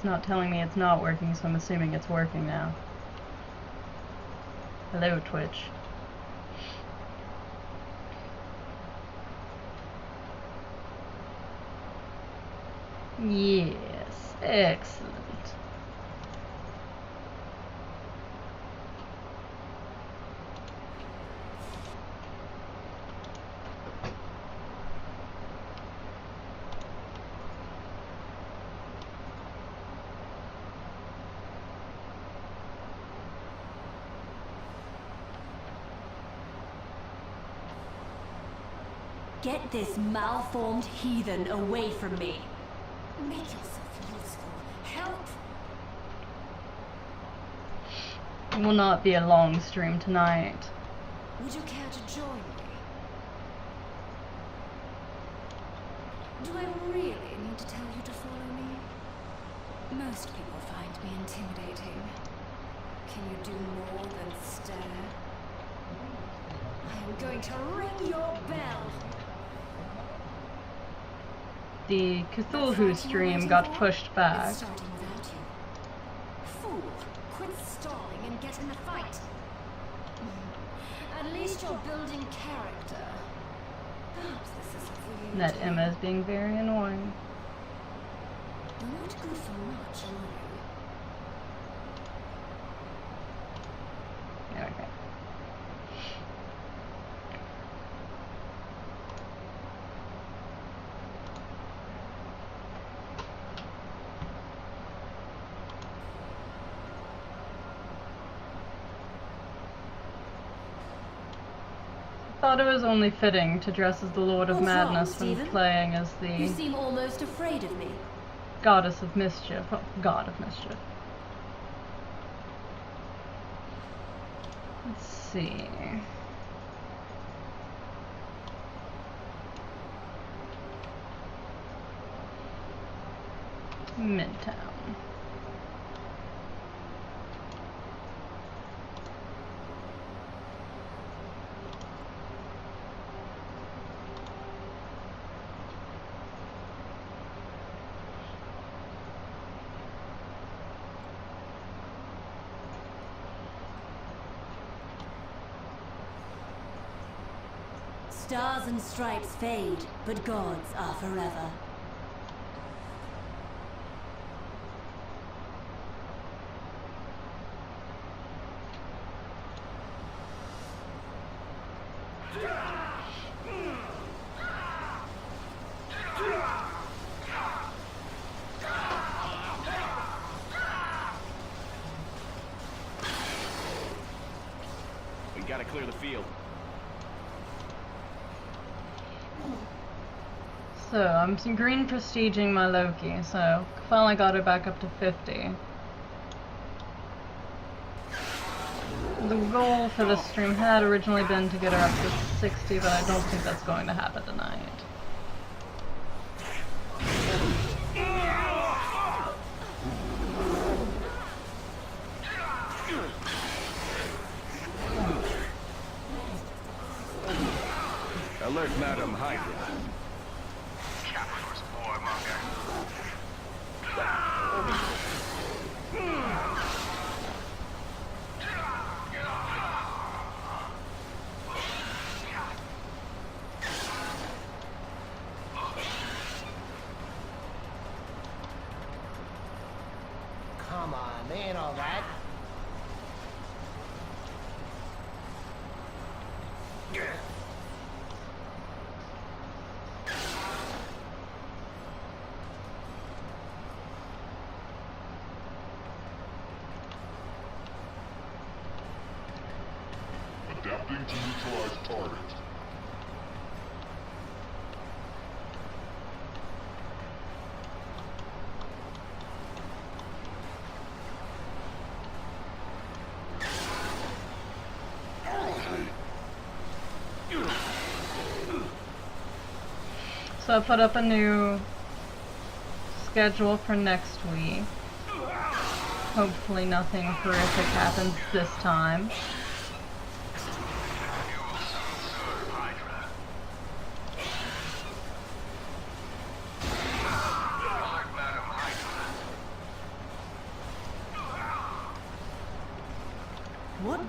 It's not telling me it's not working, so I'm assuming it's working now. Hello, Twitch. Yes, excellent. Get this malformed heathen away from me. Make yourself useful. Help! It will not be a long stream tonight. Would you care to join me? Do I really need to tell you to follow me? Most people find me intimidating. Can you do more than stare? I am going to ring your bell. The Cthulhu stream got pushed back. It's starting without you. Fool, quit stalling and get in the fight. At least you're building character. Perhaps this is for you. That Emma is being very annoying. You're not good for much, are you? Okay. Thought it was only fitting to dress as the Lord of What's wrong, Madness when Stephen? playing as You the seem almost afraid of me. Goddess of Mischief. Oh, God of Mischief. Let's see. Midtown. Stars and stripes fade, but gods are forever. We gotta clear the field. So, I'm green prestiging my Loki, so finally got it back up to 50. The goal for this stream had originally been to get her up to 60, but I don't think that's going to happen tonight. Alert, Madam Hydra. Come on, they ain't all that. Adapting to neutralize target. So I put up a new schedule for next week. Hopefully nothing horrific happens this time.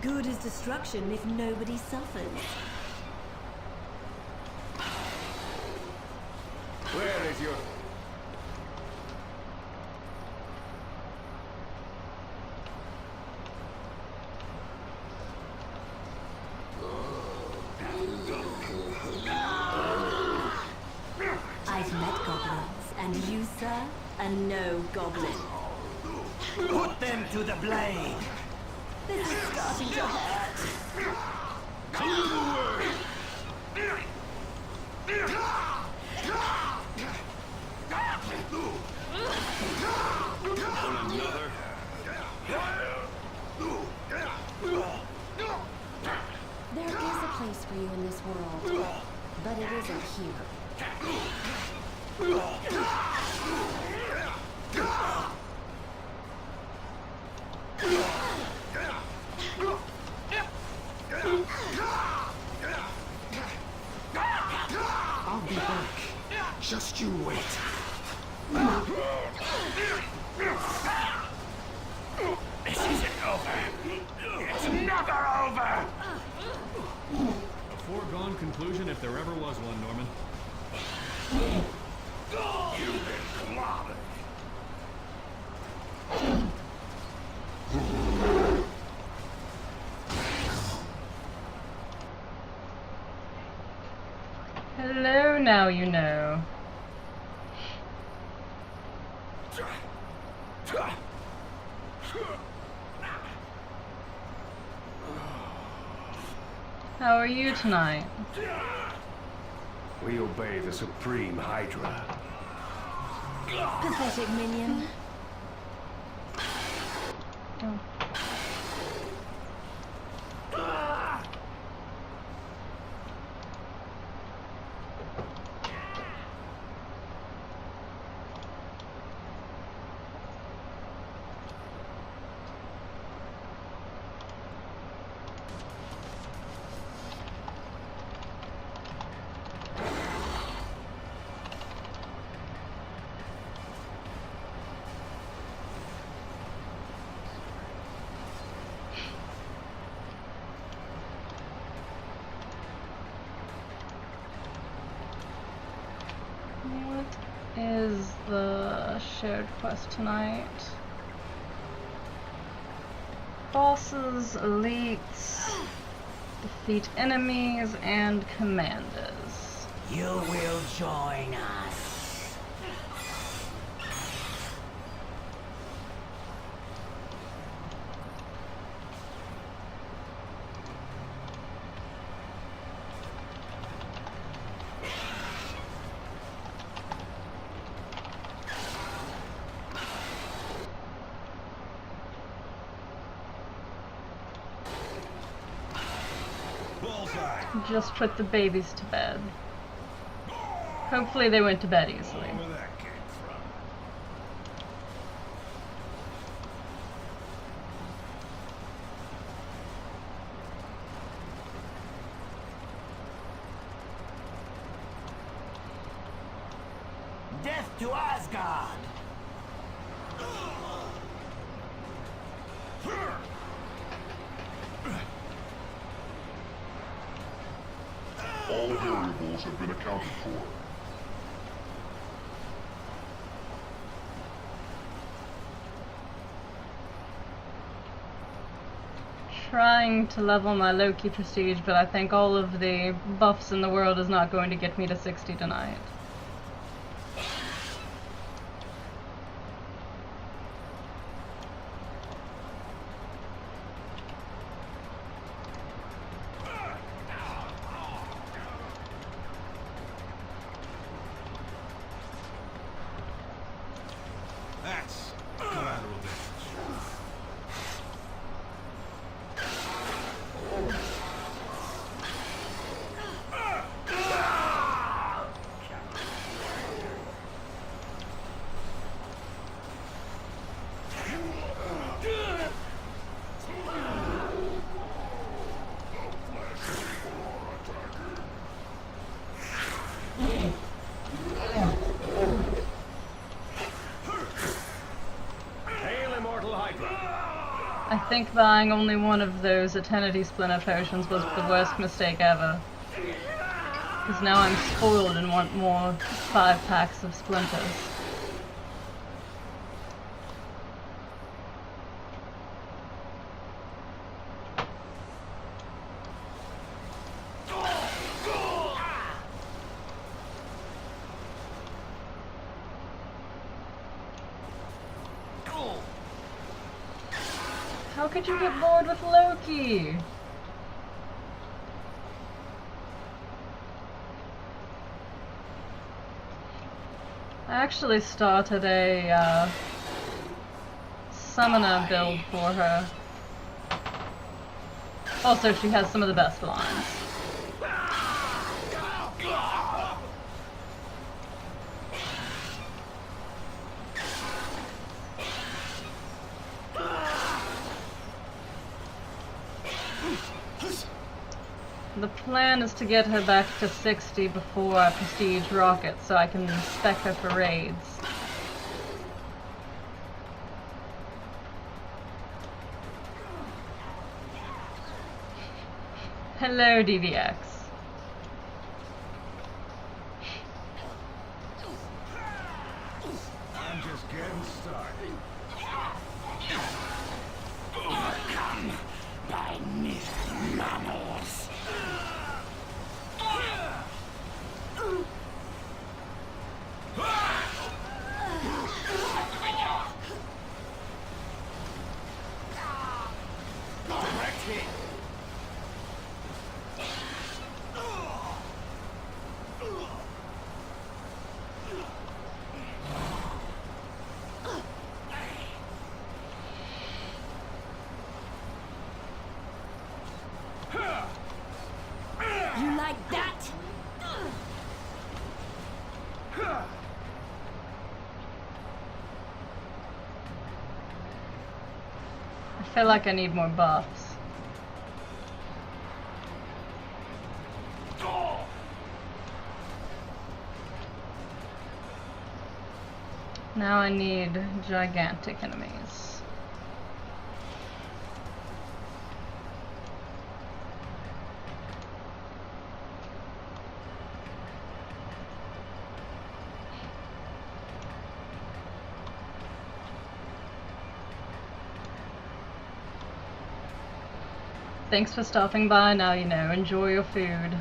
good is destruction if nobody suffers? Where is your... I've met goblins, and you, sir, are no goblin. Put them to the blade! This is starting to hurt. Clear the way! On another? There is a place for you in this world, but it isn't here. I'll be back. Just you wait. This isn't over. It's never over! A foregone conclusion if there ever was one, Norman. You've been clobbered. Hello, now you know. How are you tonight? We obey the Supreme Hydra. Pathetic minion. Oh. What is the shared quest tonight? Bosses, elites, defeat enemies, and commanders. You will join us. Just put the babies to bed. Hopefully they went to bed easily. Where that came from. Death to Asgard! All variables have been accounted for. Trying to level my Loki prestige, but I think all of the buffs in the world is not going to get me to 60 tonight. That's collateral damage. think buying only one of those Eternity Splinter potions was the worst mistake ever. Because now I'm spoiled and want more 5-packs of splinters. How could you get bored with Loki? I actually started a summoner build for her. Also, she has some of the best lines. The plan is to get her back to 60 before I prestige rocket so I can spec her for raids. Hello, DVX. I'm just getting started. Overcome by myth mammals. Direct hit. You like that? I feel like I need more buffs. Now I need gigantic enemies. Thanks for stopping by. Now you know. Enjoy your food.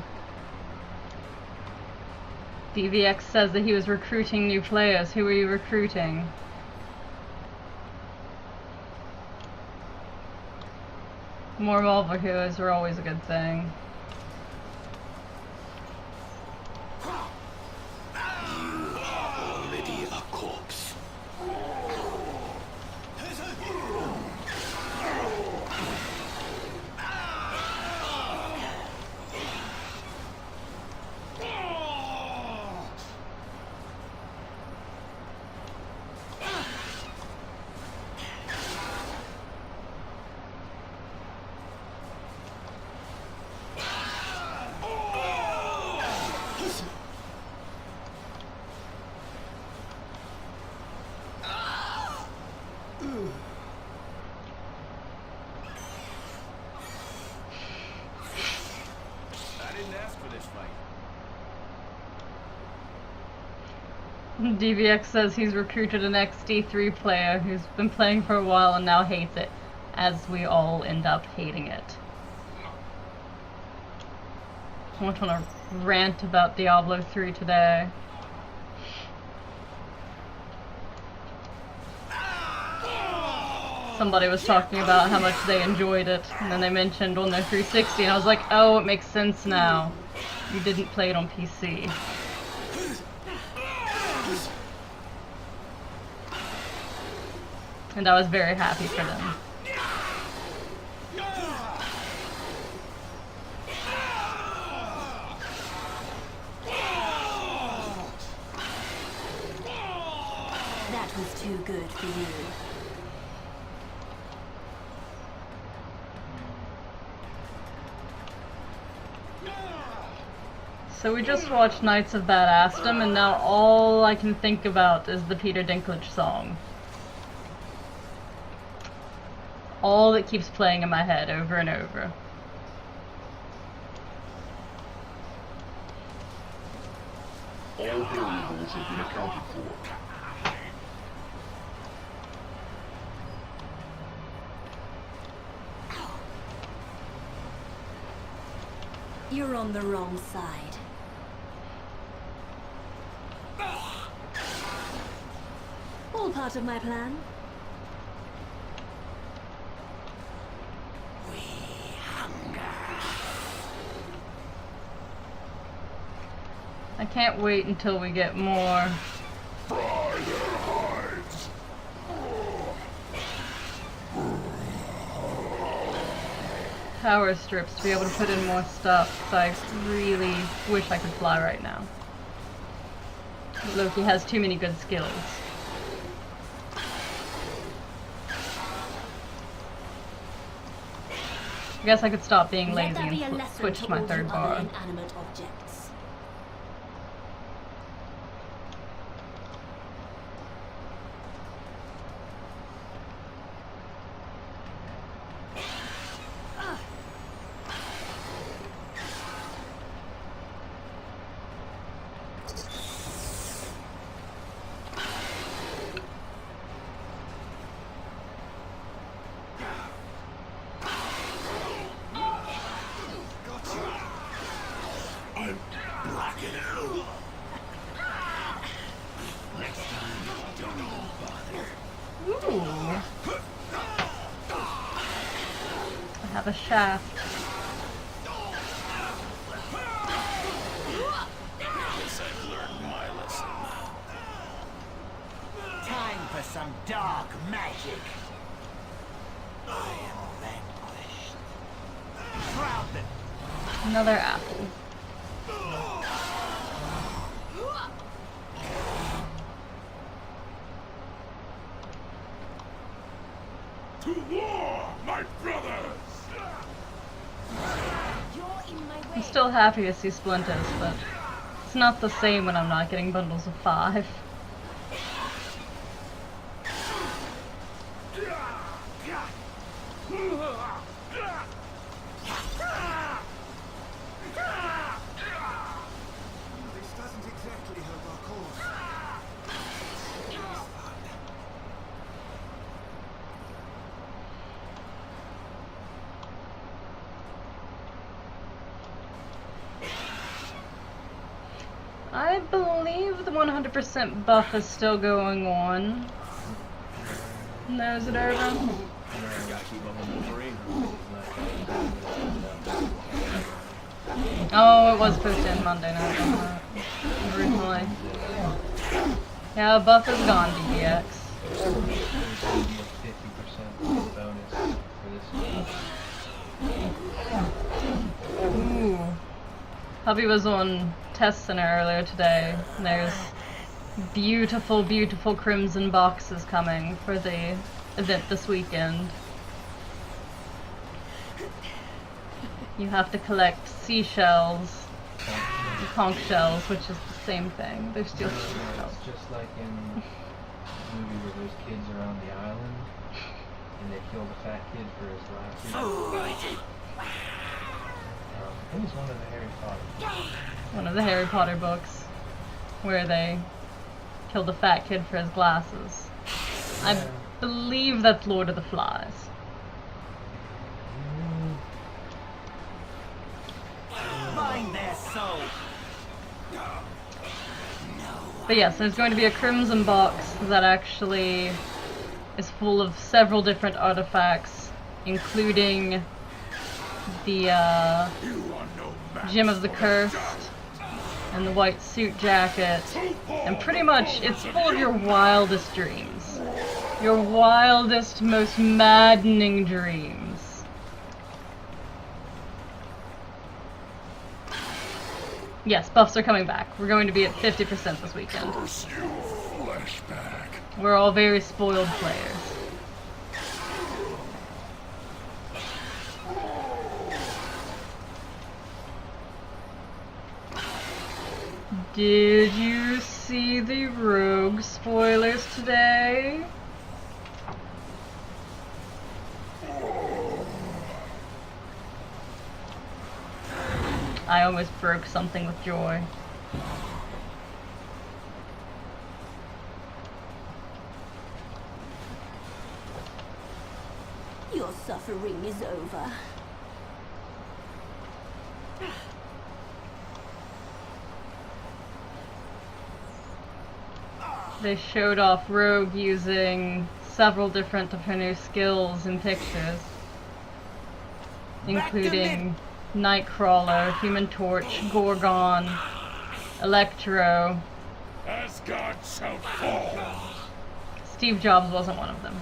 DVX says that he was recruiting new players. Who are you recruiting? More Marvel heroes are always a good thing. Already a corpse. I didn't ask for this fight. DVX says he's recruited an XD3 player who's been playing for a while and now hates it, as we all end up hating it. I went on a rant about Diablo 3 today. Somebody was talking about how much they enjoyed it, and then they mentioned on their 360, and I was like, oh, it makes sense now. You didn't play it on PC. And I was very happy for them. That was too good for you. So we just watched Knights of Badassdom, and now all I can think about is the Peter Dinklage song. all that keeps playing in my head over and over. All variables have been accounted for. You're on the wrong side. All part of my plan. I can't wait until we get more. Fry their hides. Power strips to be able to put in more stuff, so I really wish I could fly right now. Loki has too many good skills. I guess I could stop being Let lazy that be a and lesson switch to my all third you bar. other inanimate objects. I'm blocking out. Next time, don't even bother. Ooh. I have a shaft. Guess I've learned my lesson. Time for some dark magic. I am vanquished. Shroud them. Another apple. To war, my brothers! You're in my way. I'm still happy to see splinters, but it's not the same when I'm not getting bundles of 5. This doesn't exactly help our cause. I believe the 100% buff is still going on. No, is it over? Gotta keep up on Wolverine. Oh, it was supposed to end Monday night, wasn't it? Originally. Yeah, buff is gone, DBX. There's going to be a 50% bonus for this one. Ooh. Hubby was on Test Center earlier today, and there's beautiful, beautiful crimson boxes coming for the event this weekend. You have to collect seashells and conch shells, which is the same thing. They're still seashells. It's just like in the movie where those kids are on the island and they kill the fat kid for his glasses. I think it's one of the Harry Potter. One of the Harry Potter books where they kill the fat kid for his glasses. I believe that's Lord of the Flies. Find their soul. But yes, there's going to be a crimson box that actually is full of several different artifacts, including the Gem of the Cursed and the white suit jacket, and pretty much it's full of your wildest dreams. Your wildest, most maddening dreams. Yes, buffs are coming back. We're going to be at 50% this weekend. Curse you, flashback. We're all very spoiled players. Did you see the Rogue spoilers today? I almost broke something with joy. Your suffering is over. They showed off Rogue using several different of her new skills in pictures, including Nightcrawler, Human Torch, Gorgon, Electro. Asgard shall fall. Steve Jobs wasn't one of them.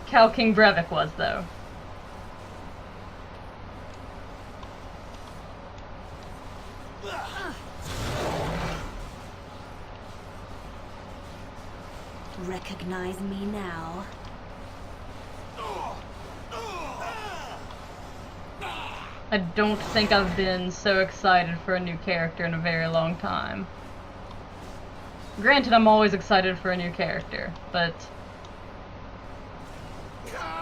Cal King Brevik was, though. Recognize me now. I don't think I've been so excited for a new character in a very long time. Granted, I'm always excited for a new character, but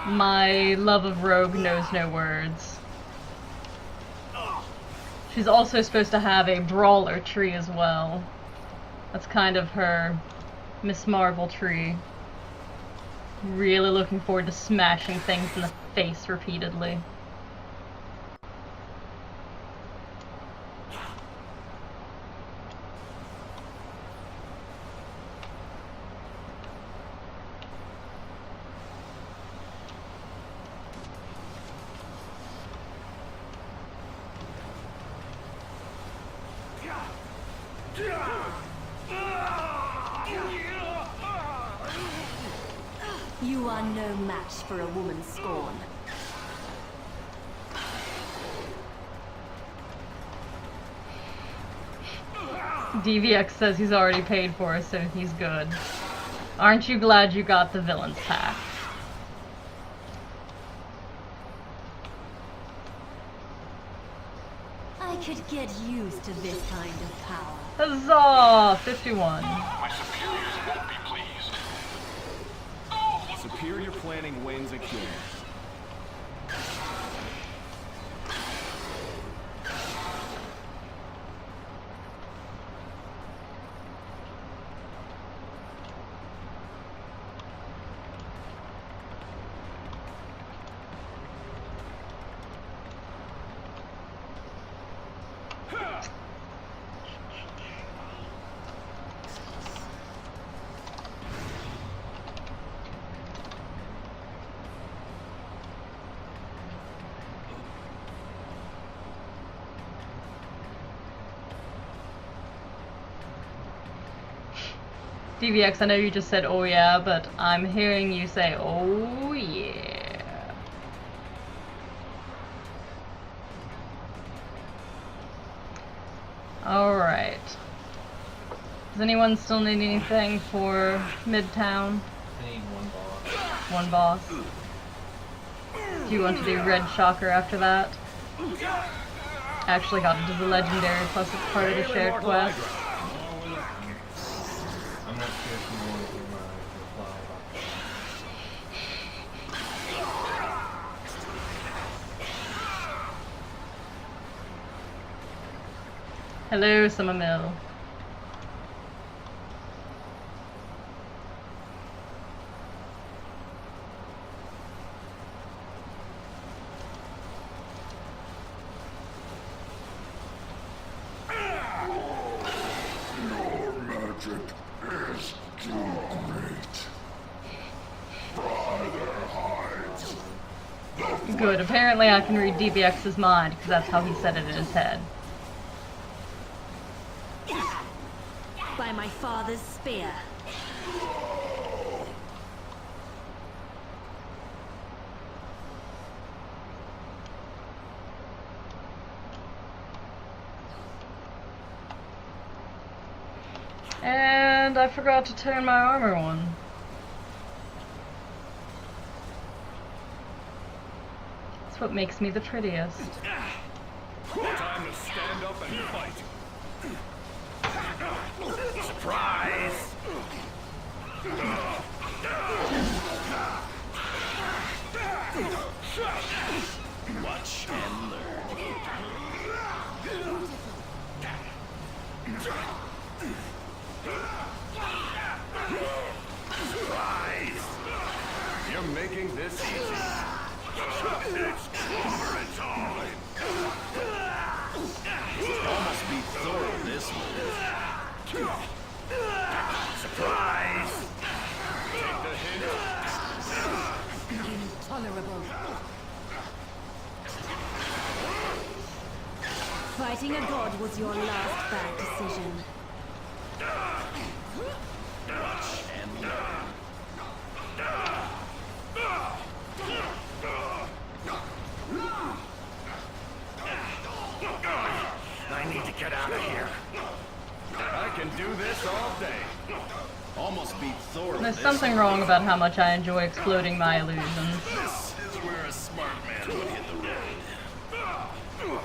my love of Rogue knows no words. She's also supposed to have a brawler tree as well. That's kind of her Miss Marvel tree. Really looking forward to smashing things in the face repeatedly. You are no match for a woman's scorn. DVX says he's already paid for it, so he's good. Aren't you glad you got the villain's pack? I could get used to this kind of power. Huzzah! 51. My superiors won't be pleased. Superior planning wins a cure. DVX, I know you just said oh yeah, but I'm hearing you say oh yeah. Alright. Does anyone still need anything for Midtown? I need one boss. One boss. Do you want to do Red Shocker after that? Actually got it as a legendary, plus it's part of the shared quest. I'm not sure if you want to reply about that. Hello, Summer Mill. Your magic is too great. Brother hides. Good, apparently I can read DBX's mind, because that's how he said it in his head. By my father's spear. And I forgot to turn my armor on. That's what makes me the prettiest. Time to stand up and fight. Surprise! Watch and learn. Surprise! You're making this easy. It's clobber time! Almost beat Thor in this move. Surprise! Take the hint. Intolerable. Fighting a god was your last bad decision. Watch and learn. I need to get out of here. I can do this all day. Almost beat Thor. There's something wrong about how much I enjoy exploding my illusions. This is where a smart man would hit the road.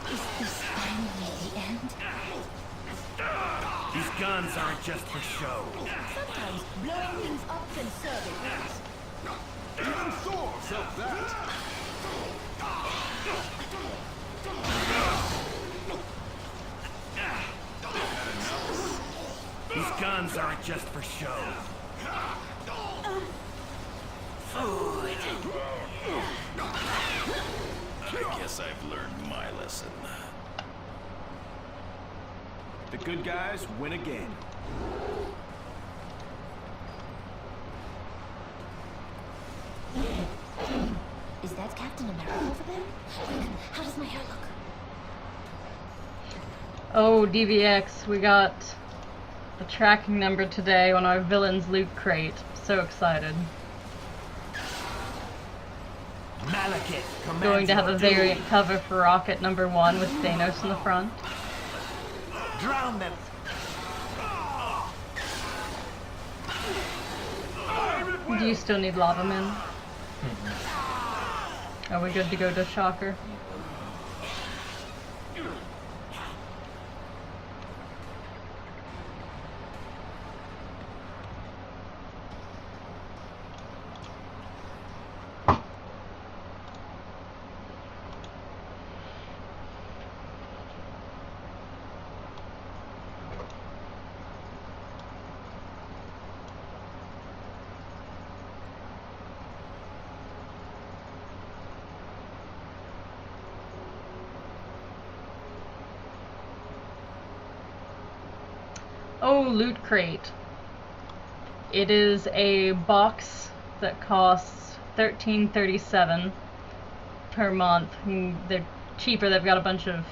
Is this finally the end? These guns aren't just for show. Sometimes blowing things up can serve a purpose. Even Thor felt that. These guns aren't just for show. Food. I guess I've learned my lesson. The good guys win again. Is that Captain America over there? Look, how does my hair look? Oh, DVX, we got the tracking number today on our villain's loot crate. So excited. Malekith, Going to have a variant cover for Rocket #1 with Thanos in the front. drown them. Do you still need lava men? Are we good to go to Shocker? Oh, Loot Crate. It is a box that costs $13.37 per month. They're cheaper. They've got a bunch of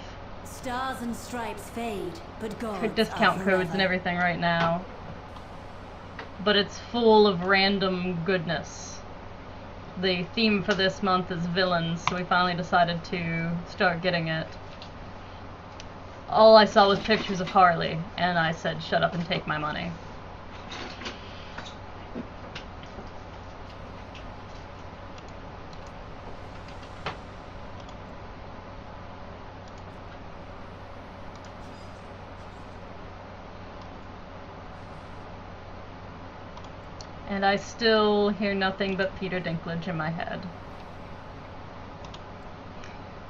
Stars and stripes fade, but gods discount are codes and forever. everything right now. But it's full of random goodness. The theme for this month is villains, so we finally decided to start getting it. All I saw was pictures of Harley, and I said, shut up and take my money. And I still hear nothing but Peter Dinklage in my head.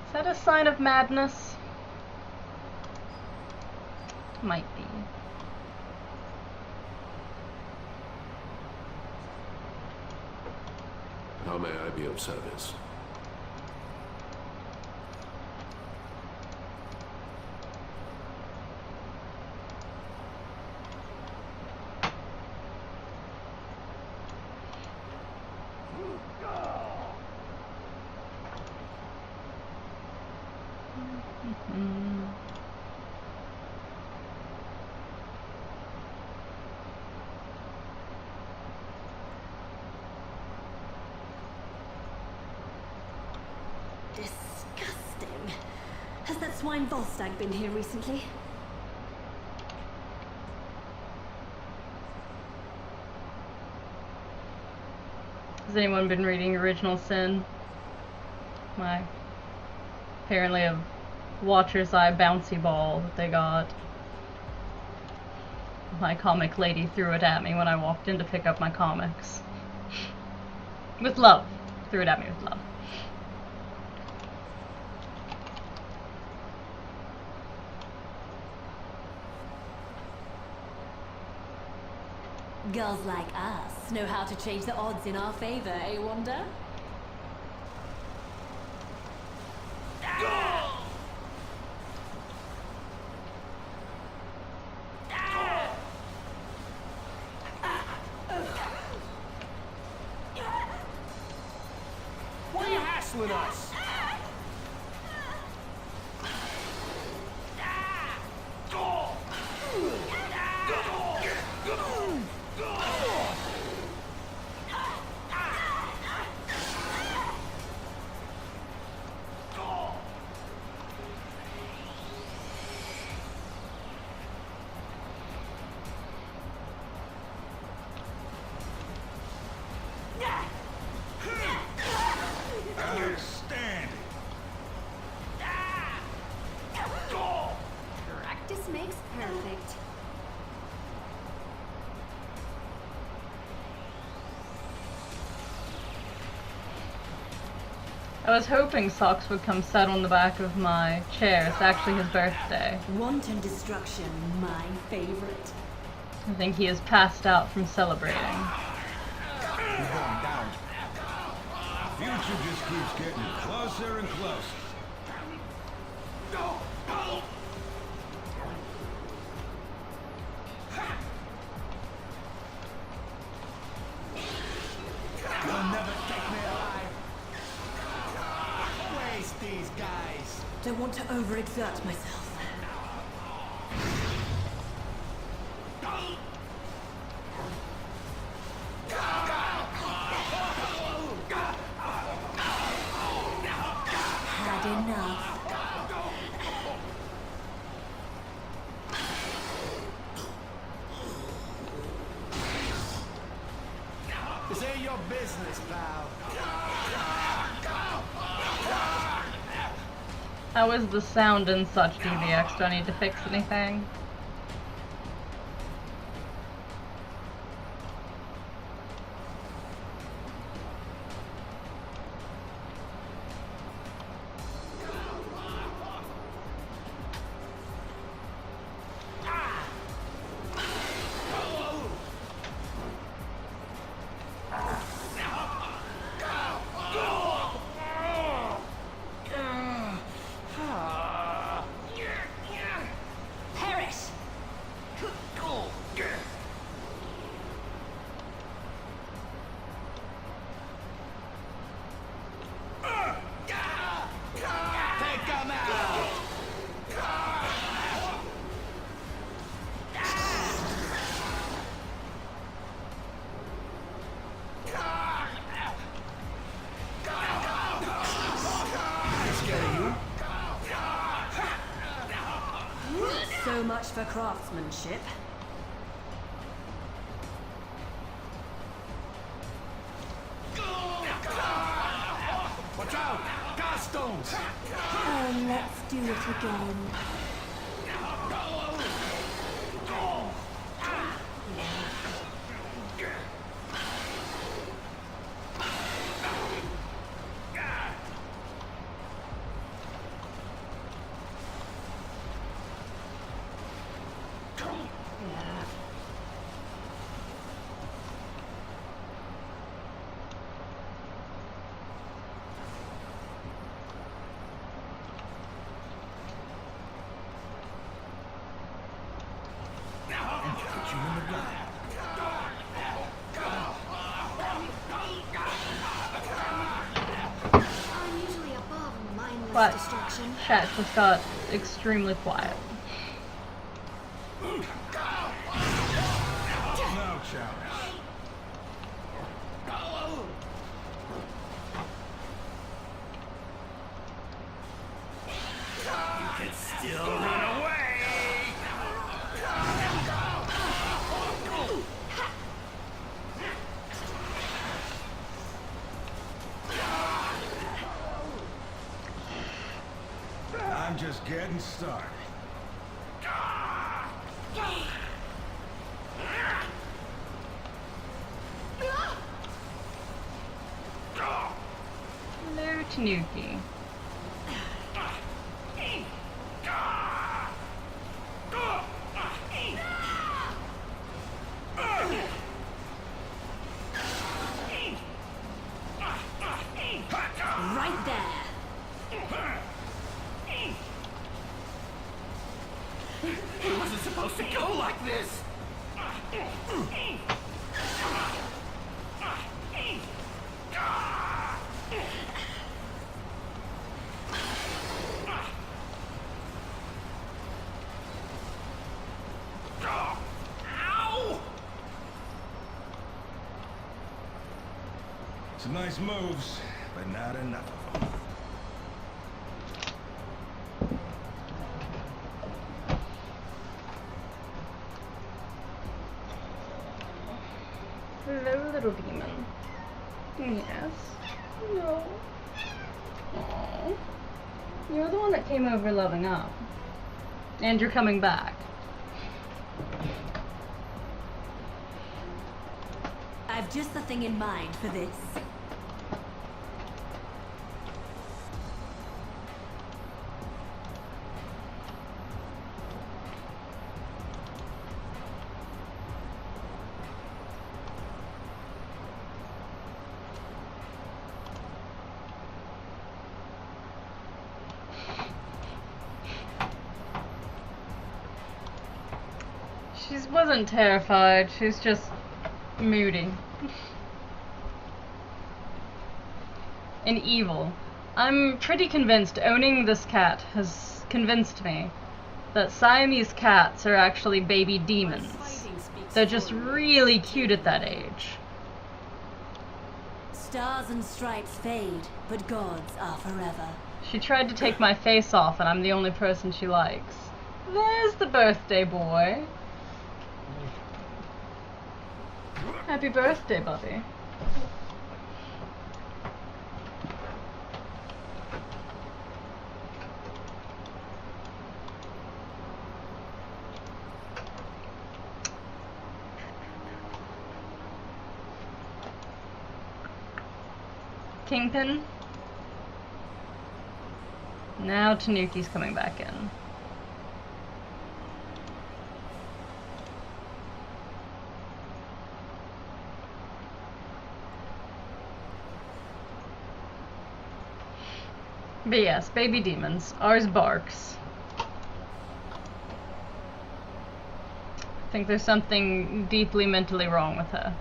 Is that a sign of madness? Might be. How may I be of service? Disgusting. Has that swine Volstagg been here recently? Has anyone been reading Original Sin? My apparently a Watcher's Eye bouncy ball that they got. My comic lady threw it at me when I walked in to pick up my comics. With love. Threw it at me with love. Girls like us know how to change the odds in our favor, eh, Wanda? Why are you hassling us? Outstanding. Practice makes perfect. I was hoping Socks would come sit on the back of my chair. It's actually his birthday. Wanton destruction, my favorite. I think he is passed out from celebrating. We're going down. Future just keeps getting closer and closer. You'll never take me alive. Waste these guys. Don't want to overexert myself. Had enough. This ain't your business, pal. How is the sound in such DVX? Do I need to fix anything? Perish! Take 'em out! So much for craftsmanship. Watch out! Gas stones! And let's do it again. Put you in the ground. I'm usually above mindless What? destruction. Chat just got extremely quiet. No challenge. You can still run away! I'm just getting started. Hello, Tanuki. It wasn't supposed to go like this! Ow! Some nice moves, but not enough of them. Hello, little demon. Yes. No. Aww. You're the one that came over loving up. And you're coming back. I've just the thing in mind for this. She wasn't terrified, she's just moody. And evil. I'm pretty convinced owning this cat has convinced me that Siamese cats are actually baby demons. They're just really cute at that age. Stars and stripes fade, but gods are forever. She tried to take my face off and I'm the only person she likes. There's the birthday boy. Happy birthday, Bubby. Kingpin. Now Tanuki's coming back in. But yes, baby demons. Ours barks. I think there's something deeply mentally wrong with her.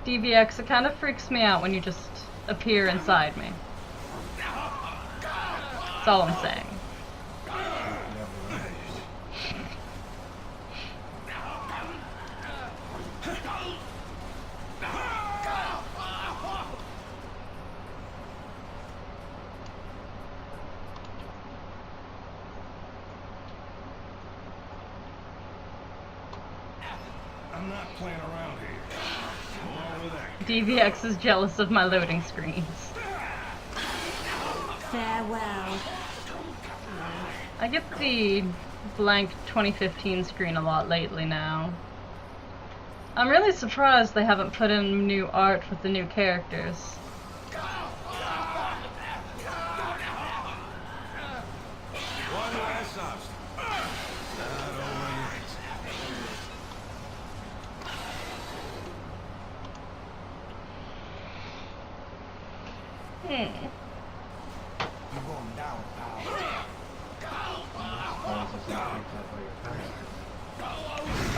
DVX, it kind of freaks me out when you just appear inside me. That's all I'm saying. I'm not playing around here. More with that. DVX is jealous of my loading screens. Farewell. I get the blank 2015 screen a lot lately now. I'm really surprised they haven't put in new art with the new characters. One last obstacle. Not over yet. You're going down, pal.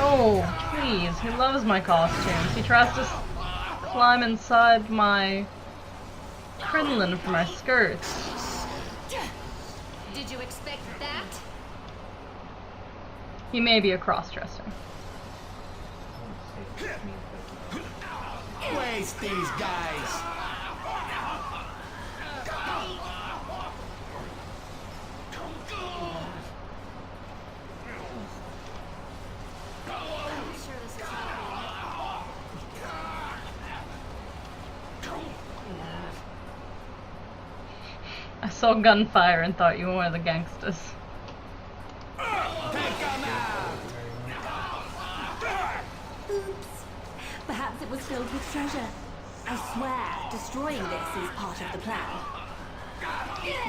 Oh, please. He loves my costumes. He tries to climb inside my crinoline for my skirts. Did you expect that? He may be a cross-dresser. Waste these guys! I saw gunfire and thought you were one of the gangsters. Oops. Perhaps it was filled with treasure. I swear, destroying this is part of the plan.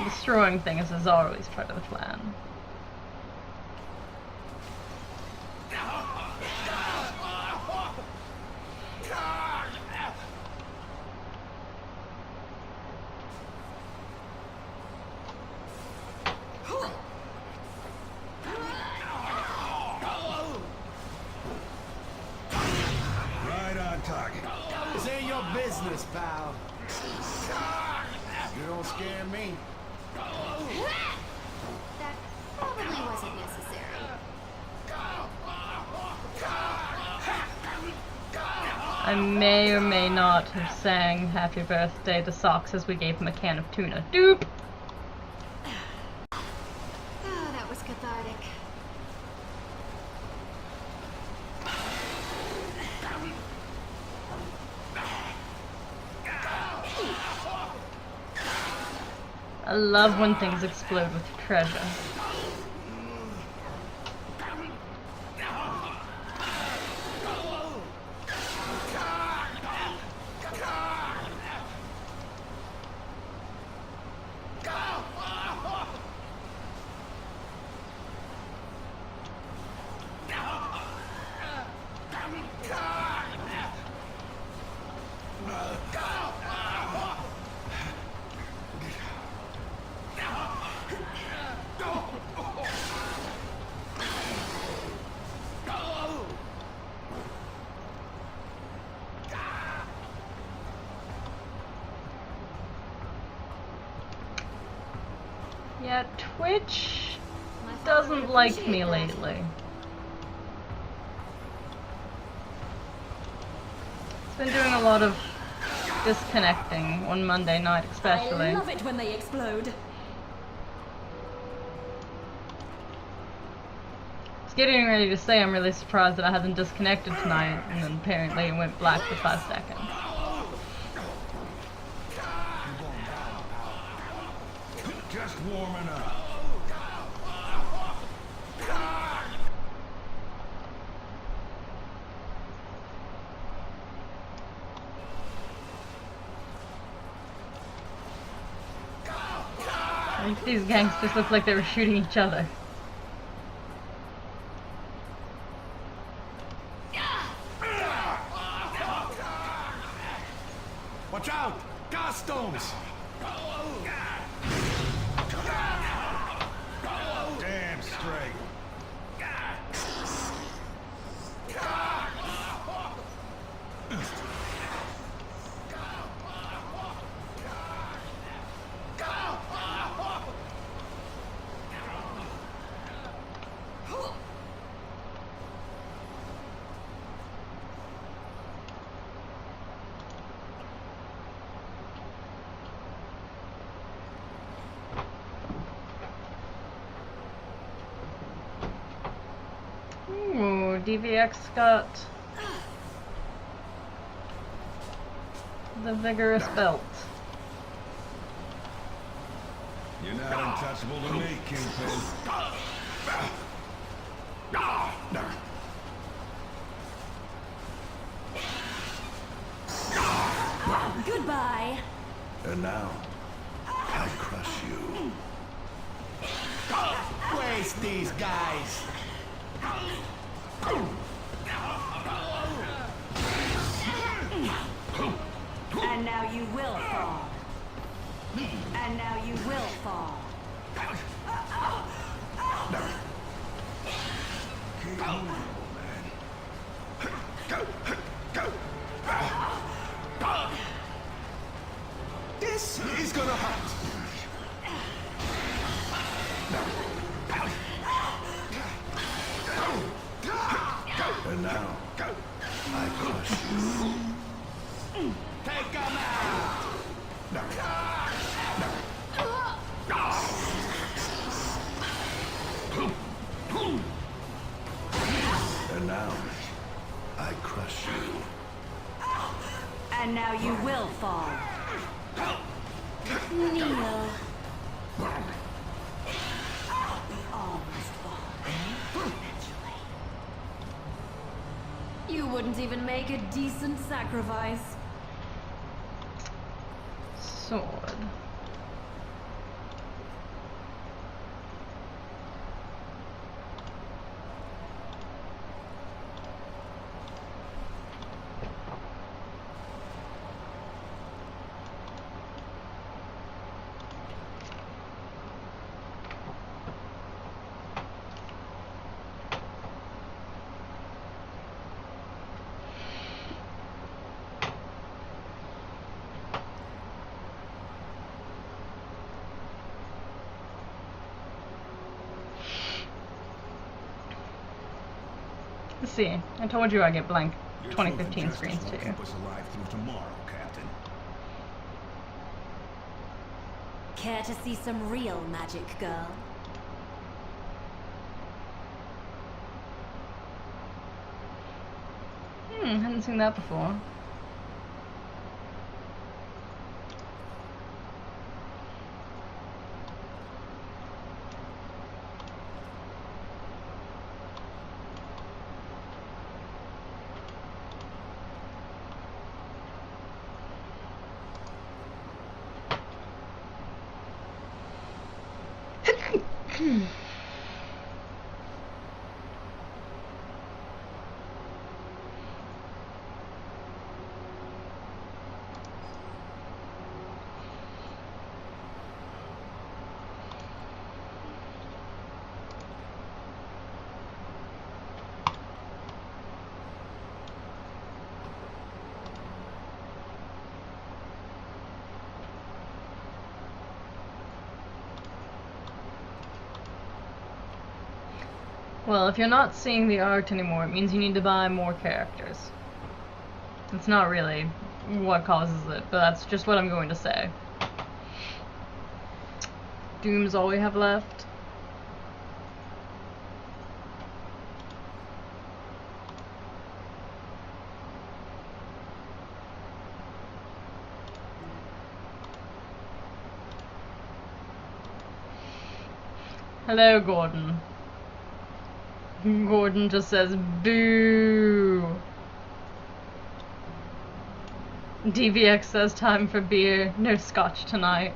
Destroying things is always part of the plan. business, pal. You don't scare me. That probably wasn't necessary. I may or may not have sang happy birthday to Socks as we gave him a can of tuna. Doop! Oh, that was cathartic. I love when things explode with treasure. Yeah, Twitch doesn't like me lately. It's been doing a lot of disconnecting on Monday night especially. I love it when they explode. I was getting ready to say I'm really surprised that I hasn't disconnected tonight, and then apparently it went black for 5 seconds. Just warming up. I think these gangsters look like they were shooting each other. Watch out! Gas stones! Damn straight. Ooh, DVX got the vigorous belt. You're not untouchable to me, Kingpin. Goodbye. And now, I crush you. Waste these guys. And now you will fall. And now you will fall. Keep moving, man. This is gonna hurt. And now, I crush you. Take 'em out! And now, I crush you. And now you will fall. Kneel. We almost fall. Eventually. You wouldn't even make a decent sacrifice. Sword. Let's see. I told you I get blank Your 2015 proven screens justice will too. keep us alive through tomorrow, Captain. Care to see some real magic, girl? Hadn't seen that before. Well, if you're not seeing the art anymore, it means you need to buy more characters. It's not really what causes it, but that's just what I'm going to say. Doom's all we have left. Hello, Gordon. Gordon just says, boo. DVX says, time for beer. No scotch tonight.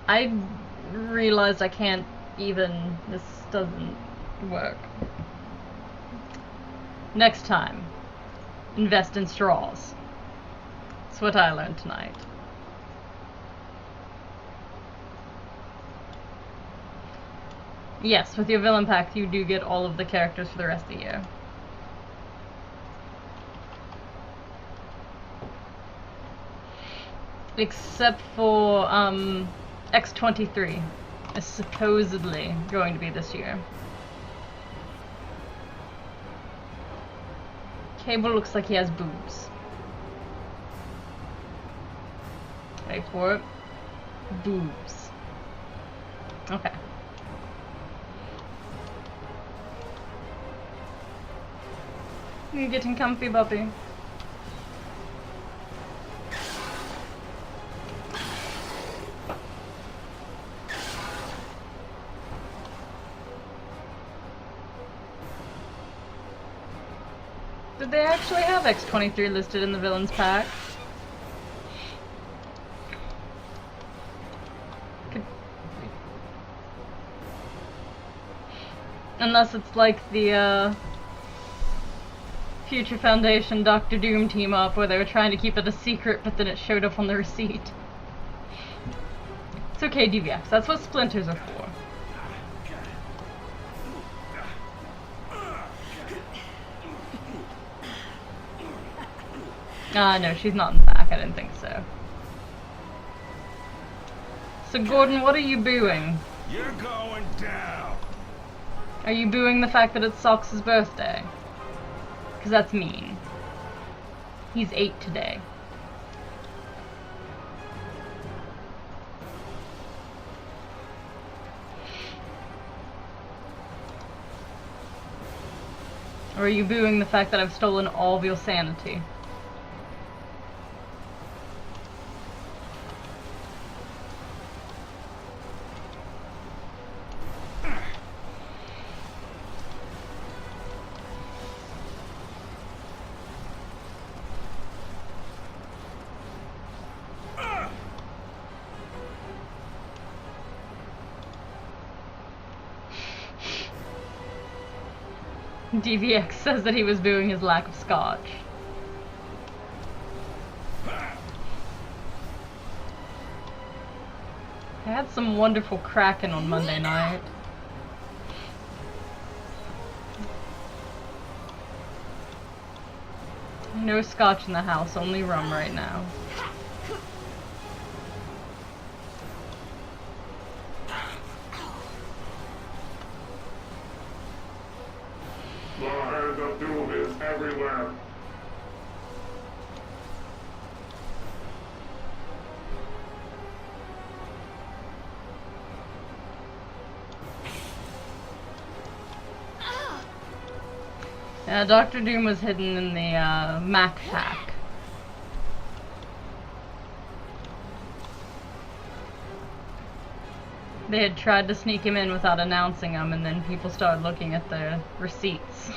I realized I can't even, this doesn't work. Next time, invest in straws. That's what I learned tonight. Yes, with your villain pack, you do get all of the characters for the rest of the year. Except for, X-23 is supposedly going to be this year. Cable looks like he has boobs. Wait for it. Boobs. Okay. You're getting comfy, Bobby. Did they actually have X-23 listed in the villains pack? Unless it's like the, Future Foundation Doctor Doom team up where they were trying to keep it a secret, but then it showed up on the receipt. It's okay, DVX. That's what splinters are for. No, she's not in the back. I didn't think so. So, Gordon, what are you booing? You're going down. Are you booing the fact that it's Sox's birthday? Because that's mean. He's 8 today. Or are you booing the fact that I've stolen all of your sanity? DVX says that he was booing his lack of scotch. I had some wonderful Kraken on Monday night. No scotch in the house, only rum right now. doom is everywhere. Dr. Doom was hidden in the Mac pack. They had tried to sneak him in without announcing him, and then people started looking at the receipts.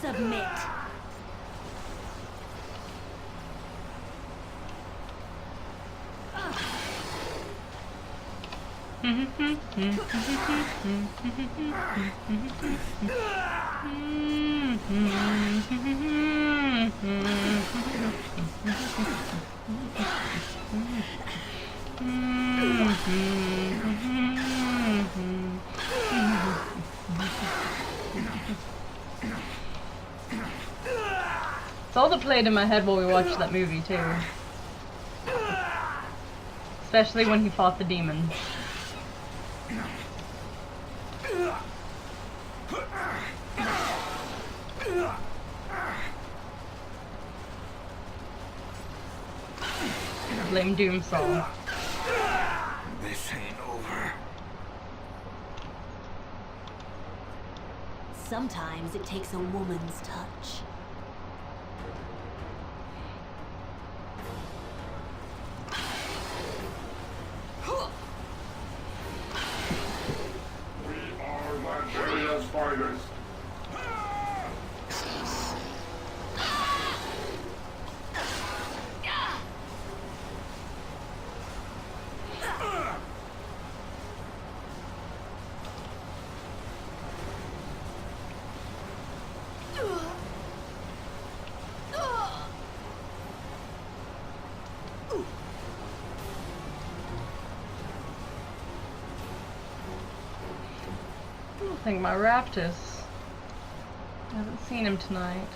Submit. It's all that played in my head while we watched that movie too. Especially when he fought the demon. I blame Doomsaw. This ain't over. Sometimes it takes a woman's touch. We are Liberia's finest. I think my Raptus. I haven't seen him tonight.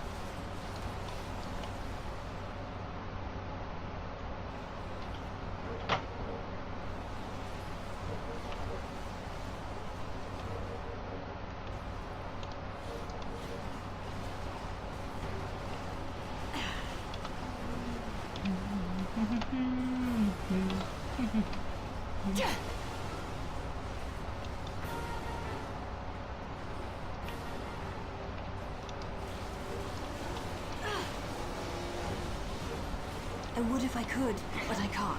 I would if I could, but I can't.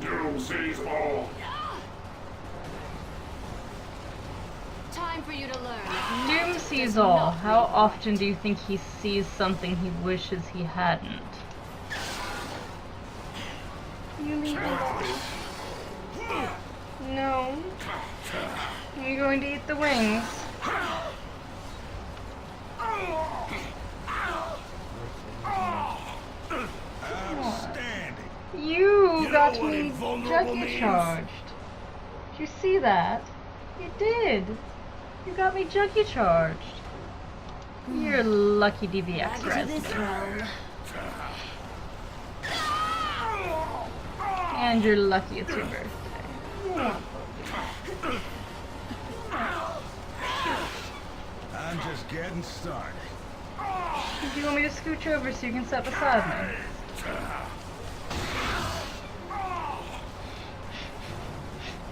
Doom sees all. Time for you to learn. Doom sees all. How often do you think he sees something he wishes he hadn't? You leave me alone. No. I'm going to eat the wings. Outstanding. You got what me invulnerable junkie means? charged. Did you see that? You did. You got me junkie charged. You're lucky DVX Back to resident. this role. And you're lucky it's your birthday. I'm just getting started. Do you want me to scooch over so you can sit beside me?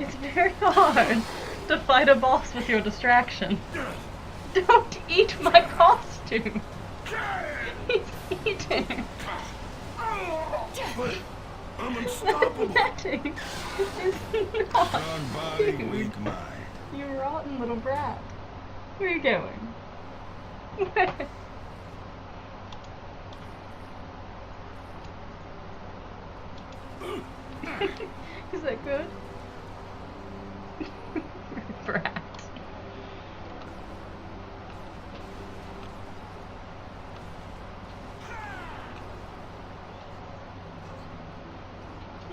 It's very hard to fight a boss with your distraction. Don't eat my costume. He's eating. But I'm unstoppable. Netting is not. Strong body, Dude, weak mind. you rotten little brat. Where are you going? Is that good? Brat.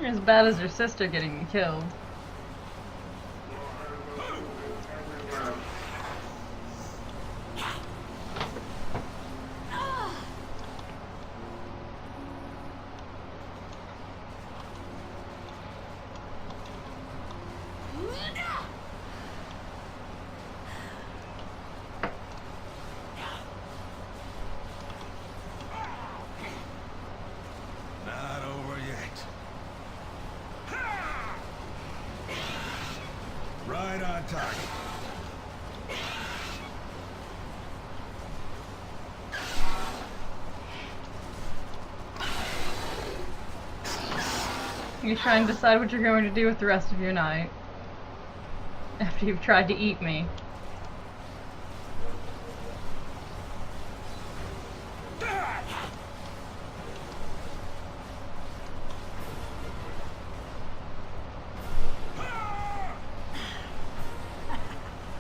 As bad as your sister getting killed. Not over yet. Right on target. You try and decide what you're going to do with the rest of your night. After you've tried to eat me.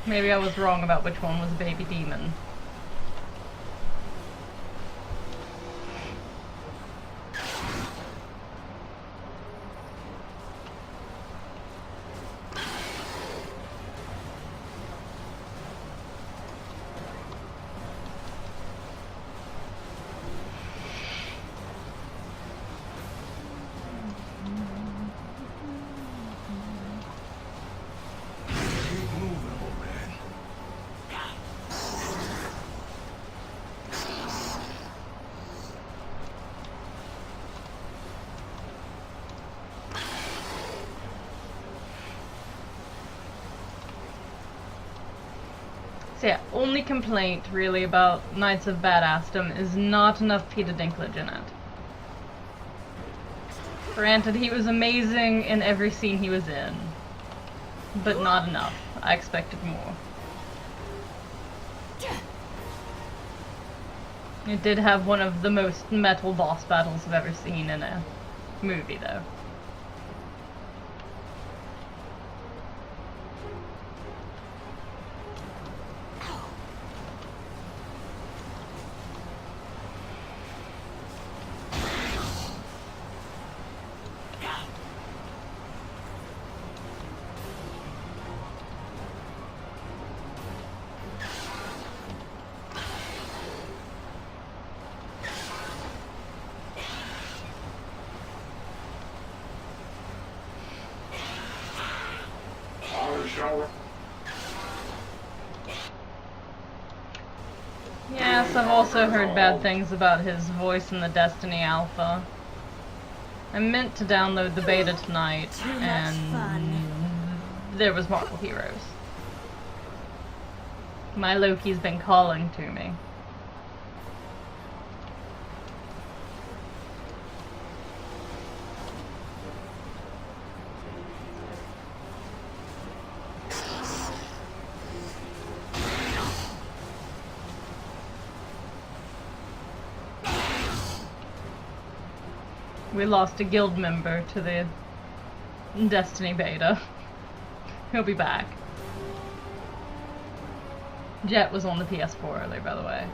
Maybe I was wrong about which one was a baby demon. Keep moving, old man. So yeah, only complaint really about Knights of Badassdom is not enough Peter Dinklage in it. Granted, he was amazing in every scene he was in, but not enough. I expected more. It did have one of the most metal boss battles I've ever seen in a movie, though. I shall. Yes, I've also heard bad things about his voice in the Destiny Alpha. I meant to download the beta tonight, and there was Marvel Heroes. My Loki's been calling to me. We lost a guild member to the Destiny beta. He'll be back. Jet was on the PS4 earlier, by the way.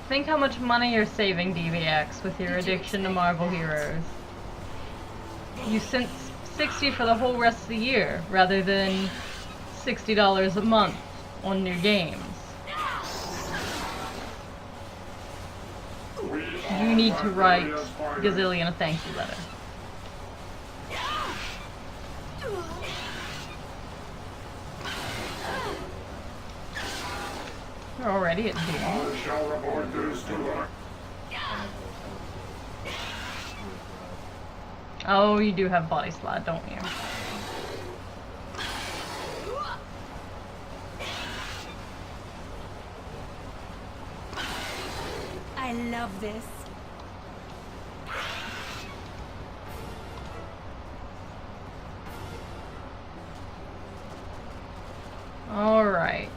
Think how much money you're saving, DVX, with your addiction to Marvel Heroes. You sent $60 for the whole rest of the year, rather than $60 a month on new games. You need to write Gazillion a thank you letter. You're already at 2. I shall report this to her. Oh, you do have body slide, don't you? love this. Alright.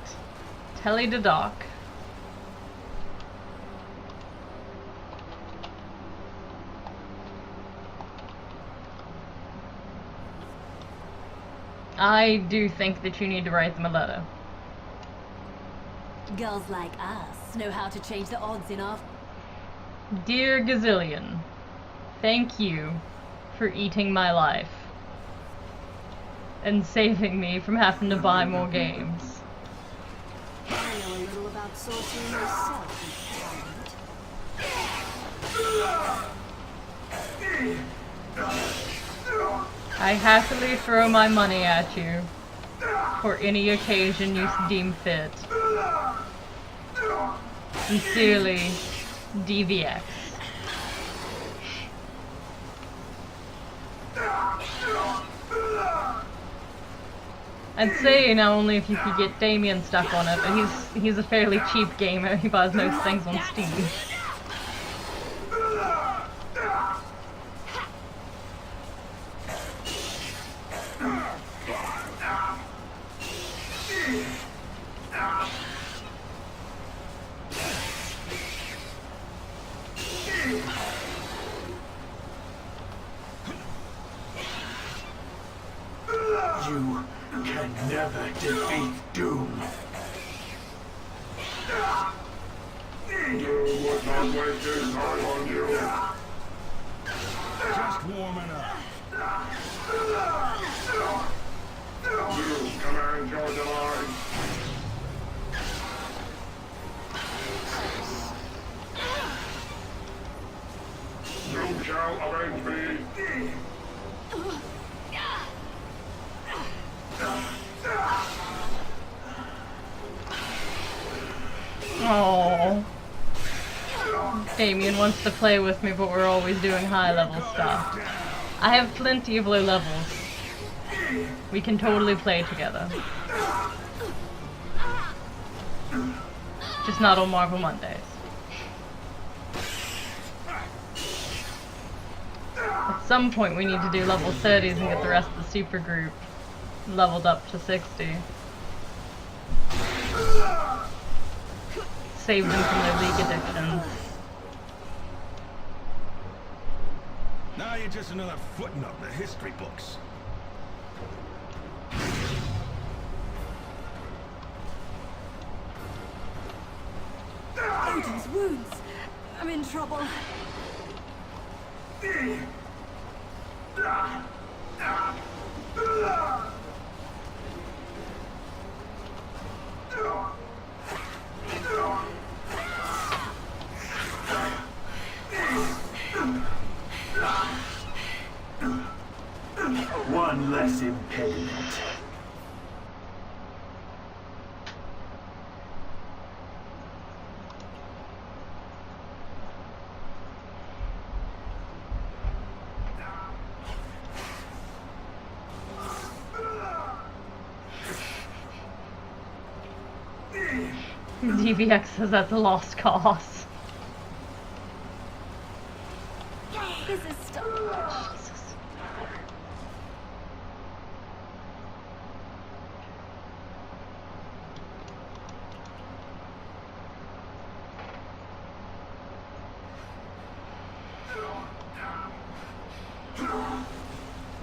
Telly the dock. I do think that you need to write them a letter. Girls like us know how to change the odds in our... Dear Gazillion, thank you for eating my life and saving me from having to buy more games. I know a little about sorcery myself, I happily throw my money at you for any occasion you deem fit. Sincerely, DVX. I'd say now only if you could get Damien stuck on it, but he's a fairly cheap gamer. He buys most things on Steam. You can never defeat Doom. Doom would not waste his time on you. Just warming up. You command your demise. You shall avenge me. Oh, Damien wants to play with me, but we're always doing high level stuff. I have plenty of low levels. We can totally play together. Just not on Marvel Mondays. At some point we need to do level 30s and get the rest of the super group leveled up to 60. Save them from their league addictions. Now you're just another footnote in the history books. Odin's wounds. I'm in trouble. One less impediment. DVX says that's a lost cause. This is stuff. Jesus.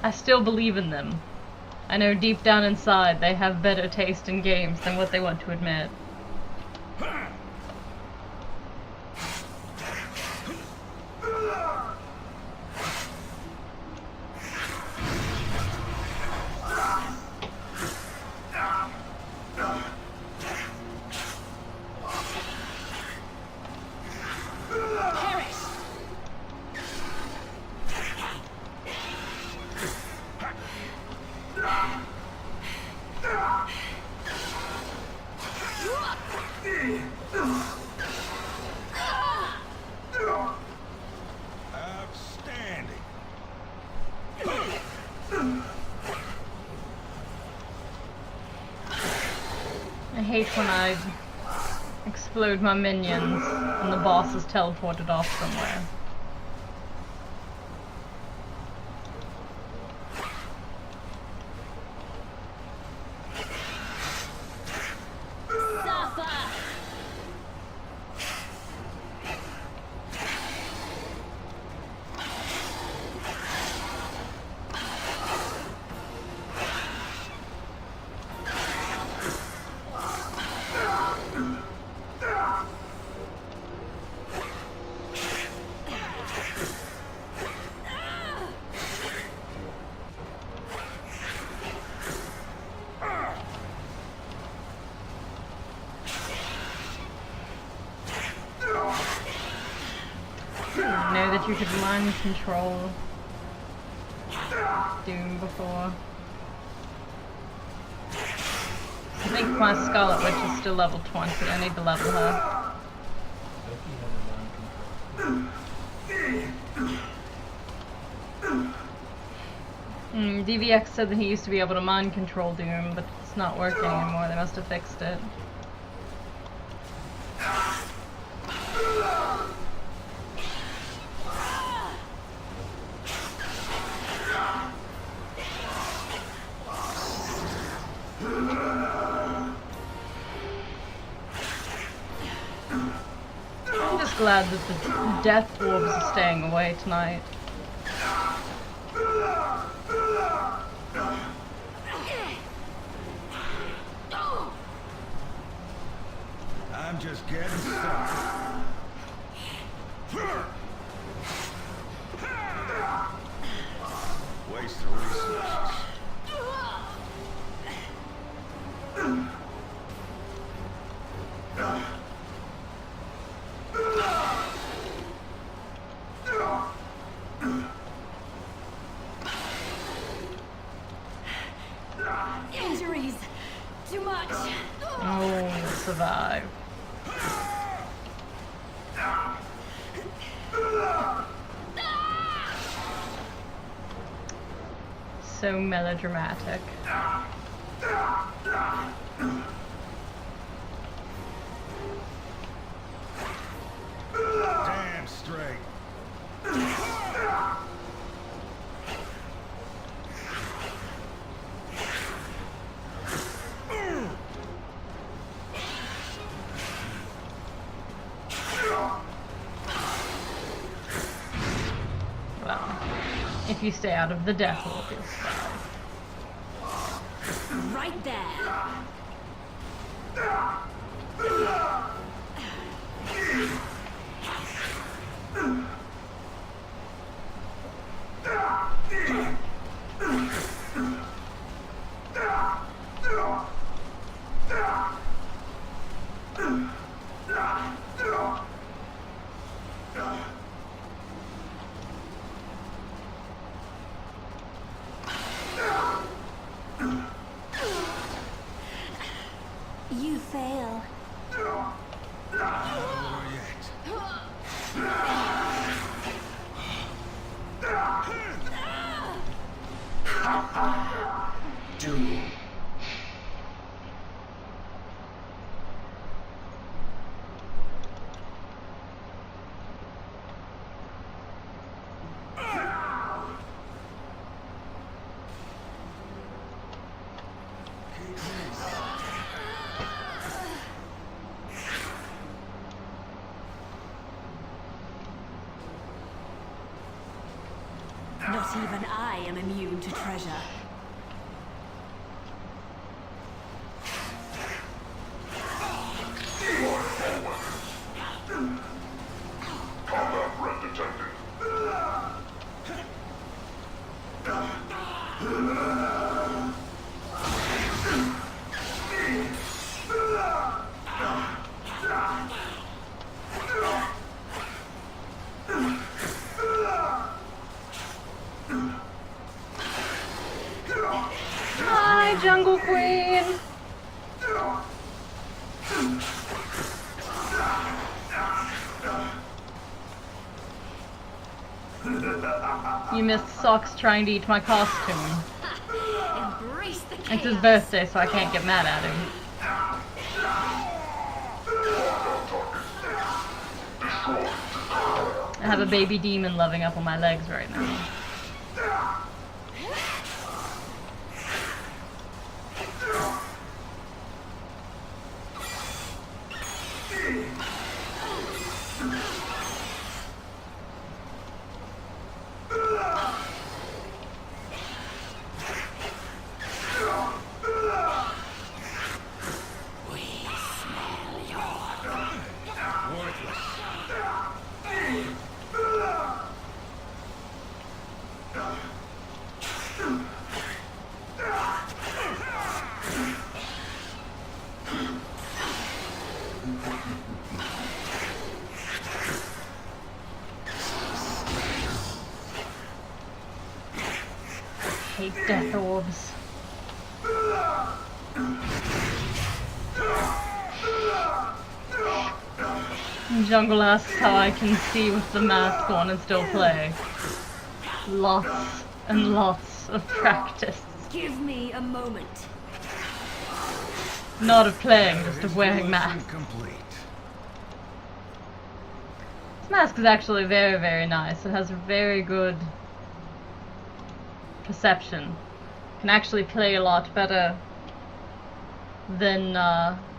I still believe in them. I know deep down inside they have better taste in games than what they want to admit. Outstanding. I hate when I explode my minions. and the boss is teleported off somewhere. Know that you could mind control Doom before. I think my Scarlet Witch is still level 20. I need to level her. Loki has a mind control. DVX said that he used to be able to mind control Doom, but it's not working anymore. They must have fixed it. I'm just glad that the death dwarves are staying away tonight. I'm just getting started. Waste of resources. Injuries. Too much. Oh, we'll survive. So melodramatic. Damn straight. Well, if you stay out of the death orb, you'll survive. Right there. You fail. Over yet. Doom. Not even I am immune to treasure. Combat threat detected. Hi, Jungle Queen! You missed Socks trying to eat my costume. Embrace the chaos. It's his birthday, so I can't get mad at him. I have a baby demon loving up on my legs right now. Hate death orbs. Jungle asks how I can see with the mask on and still play. Lots and lots of practice. Give me a moment. Not of playing, just of wearing masks. Complete. This mask is actually very, very nice. It has very good perception. Can actually play a lot better than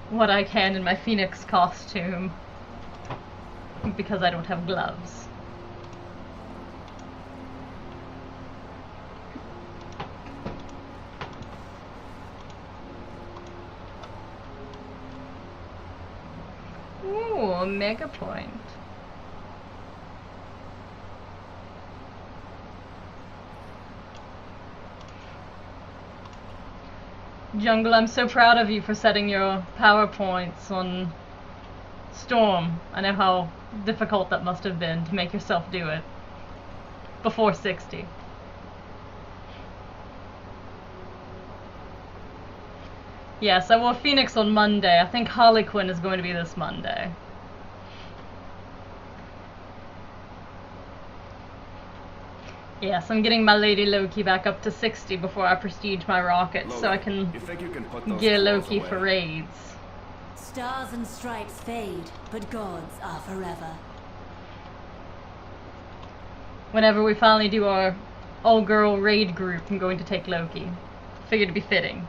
what I can in my Phoenix costume because I don't have gloves. Ooh, a mega point. Jungle, I'm so proud of you for setting your PowerPoints on Storm. I know how difficult that must have been to make yourself do it before 60. Yes, I wore Phoenix on Monday. I think Harley Quinn is going to be this Monday. Yes, I'm getting my Lady Loki back up to 60 before I prestige my rocket, so I can gear Loki for raids. Stars and stripes fade, but gods are forever. Whenever we finally do our all-girl raid group, I'm going to take Loki. Figured to be fitting.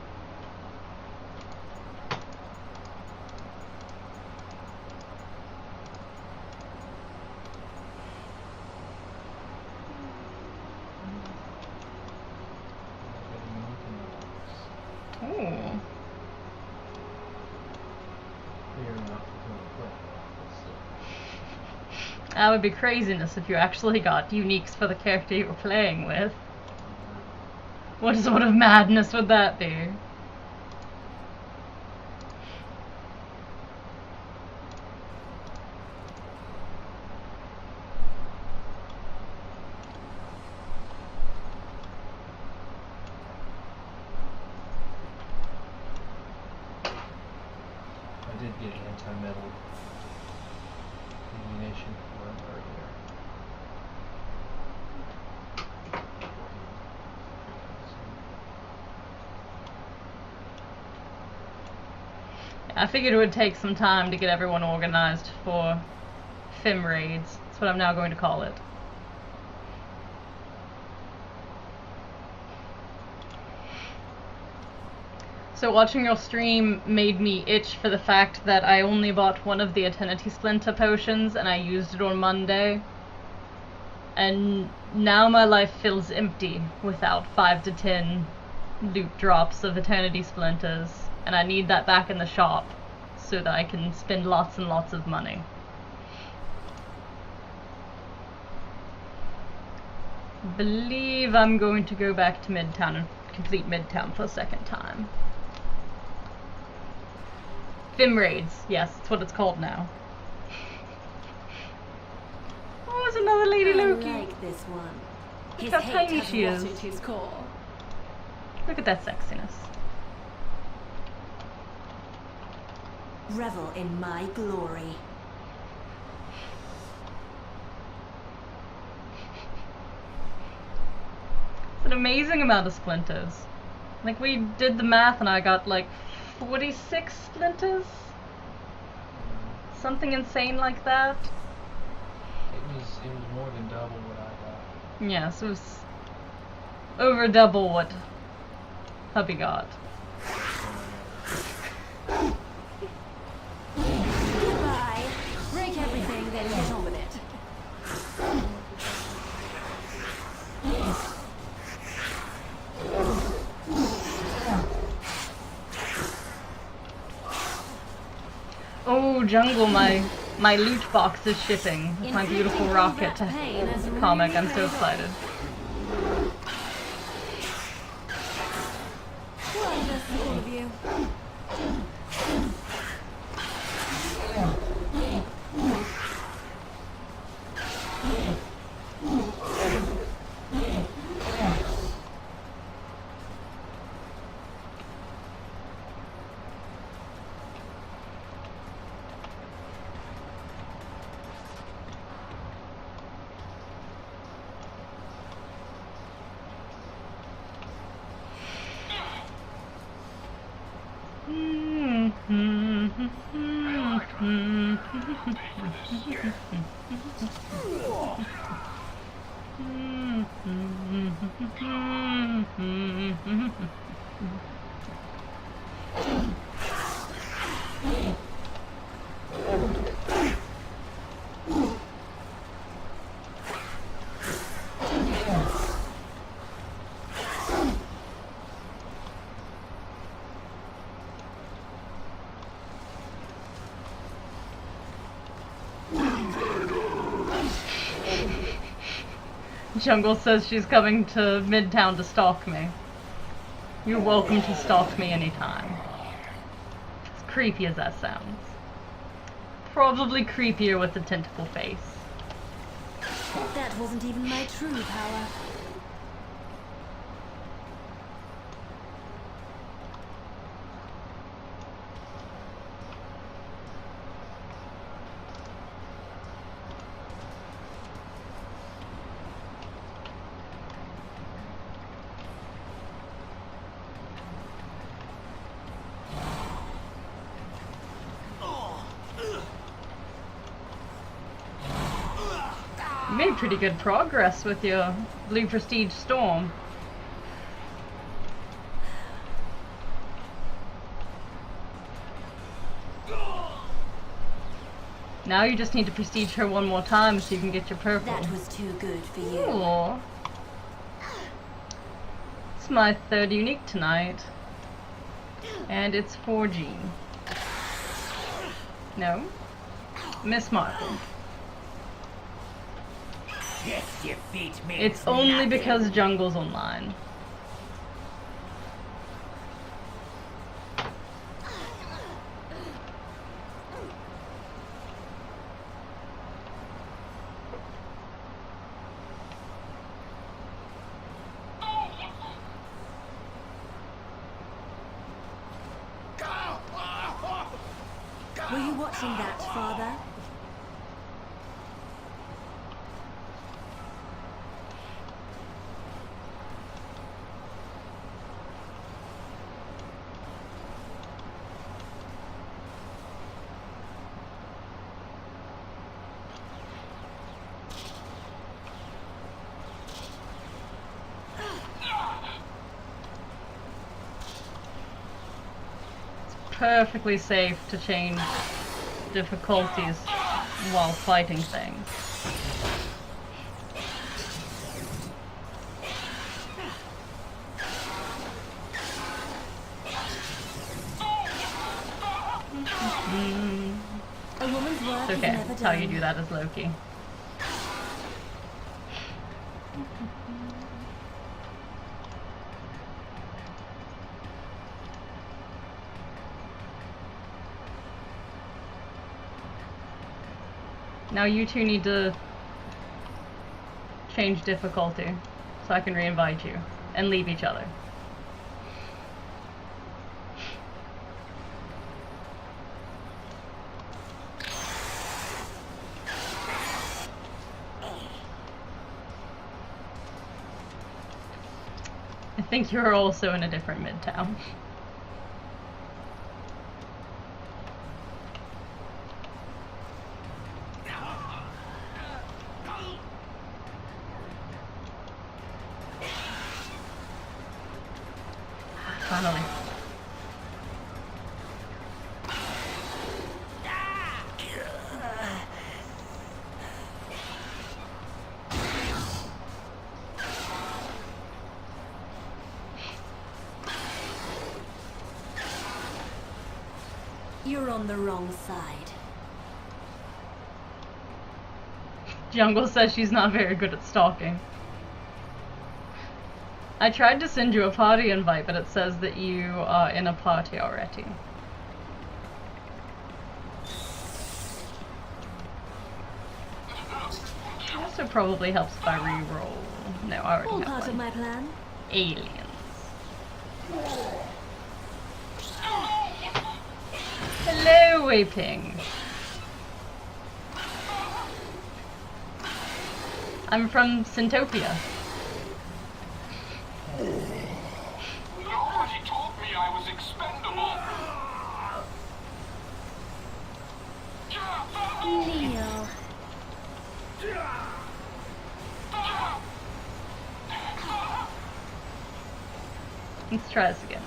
Ooh. That would be craziness if you actually got uniques for the character you were playing with. What sort of madness would that be? I did get anti-metal ammunition for him earlier. I figured it would take some time to get everyone organized for Fim raids. That's what I'm now going to call it. So watching your stream made me itch for the fact that I only bought one of the Eternity Splinter potions and I used it on Monday. And now my life feels empty without 5 to 10 loot drops of Eternity Splinters. And I need that back in the shop so that I can spend lots and lots of money. Believe I'm going to go back to Midtown and complete Midtown for a second time. Fim raids, yes, that's what it's called now. Oh, there's another Lady Loki. I like this one. Look how tiny she is. At his core. Look at that sexiness. Revel in my glory. It's an amazing amount of splinters. Like, we did the math and I got like 46 splinters? Something insane like that. was more than double what I got. Yes, it was over double what hubby got. Goodbye. Break everything, then get on with it. Oh, Jungle, my loot box is shipping with my beautiful rocket comic. I'm so excited. Wonderful, all of you. Jungle says she's coming to Midtown to stalk me. You're welcome to stalk me anytime. As creepy as that sounds. Probably creepier with the tentacle face. That wasn't even my true power. You made pretty good progress with your Blue Prestige Storm. Now you just need to prestige her one more time so you can get your purple. That was too good for you. Ooh. It's my third unique tonight. And it's 4G. No? Miss Marple. It's only because Jungle's online. Were you watching that, Father? Perfectly safe to change difficulties while fighting things. A woman's work It's okay, is never that's how you done. do that as Loki. Now you two need to change difficulty so I can re-invite you and leave each other. I think you're also in a different midtown. finally. You're on the wrong side. Jungle says she's not very good at stalking. I tried to send you a party invite, but it says that you are in a party already. Also probably helps if I re-roll. No, I already All have part of one. my plan. Aliens. Hello, Weeping. I'm from Syntopia. Nobody told me I was expendable. Neil. Let's try this again.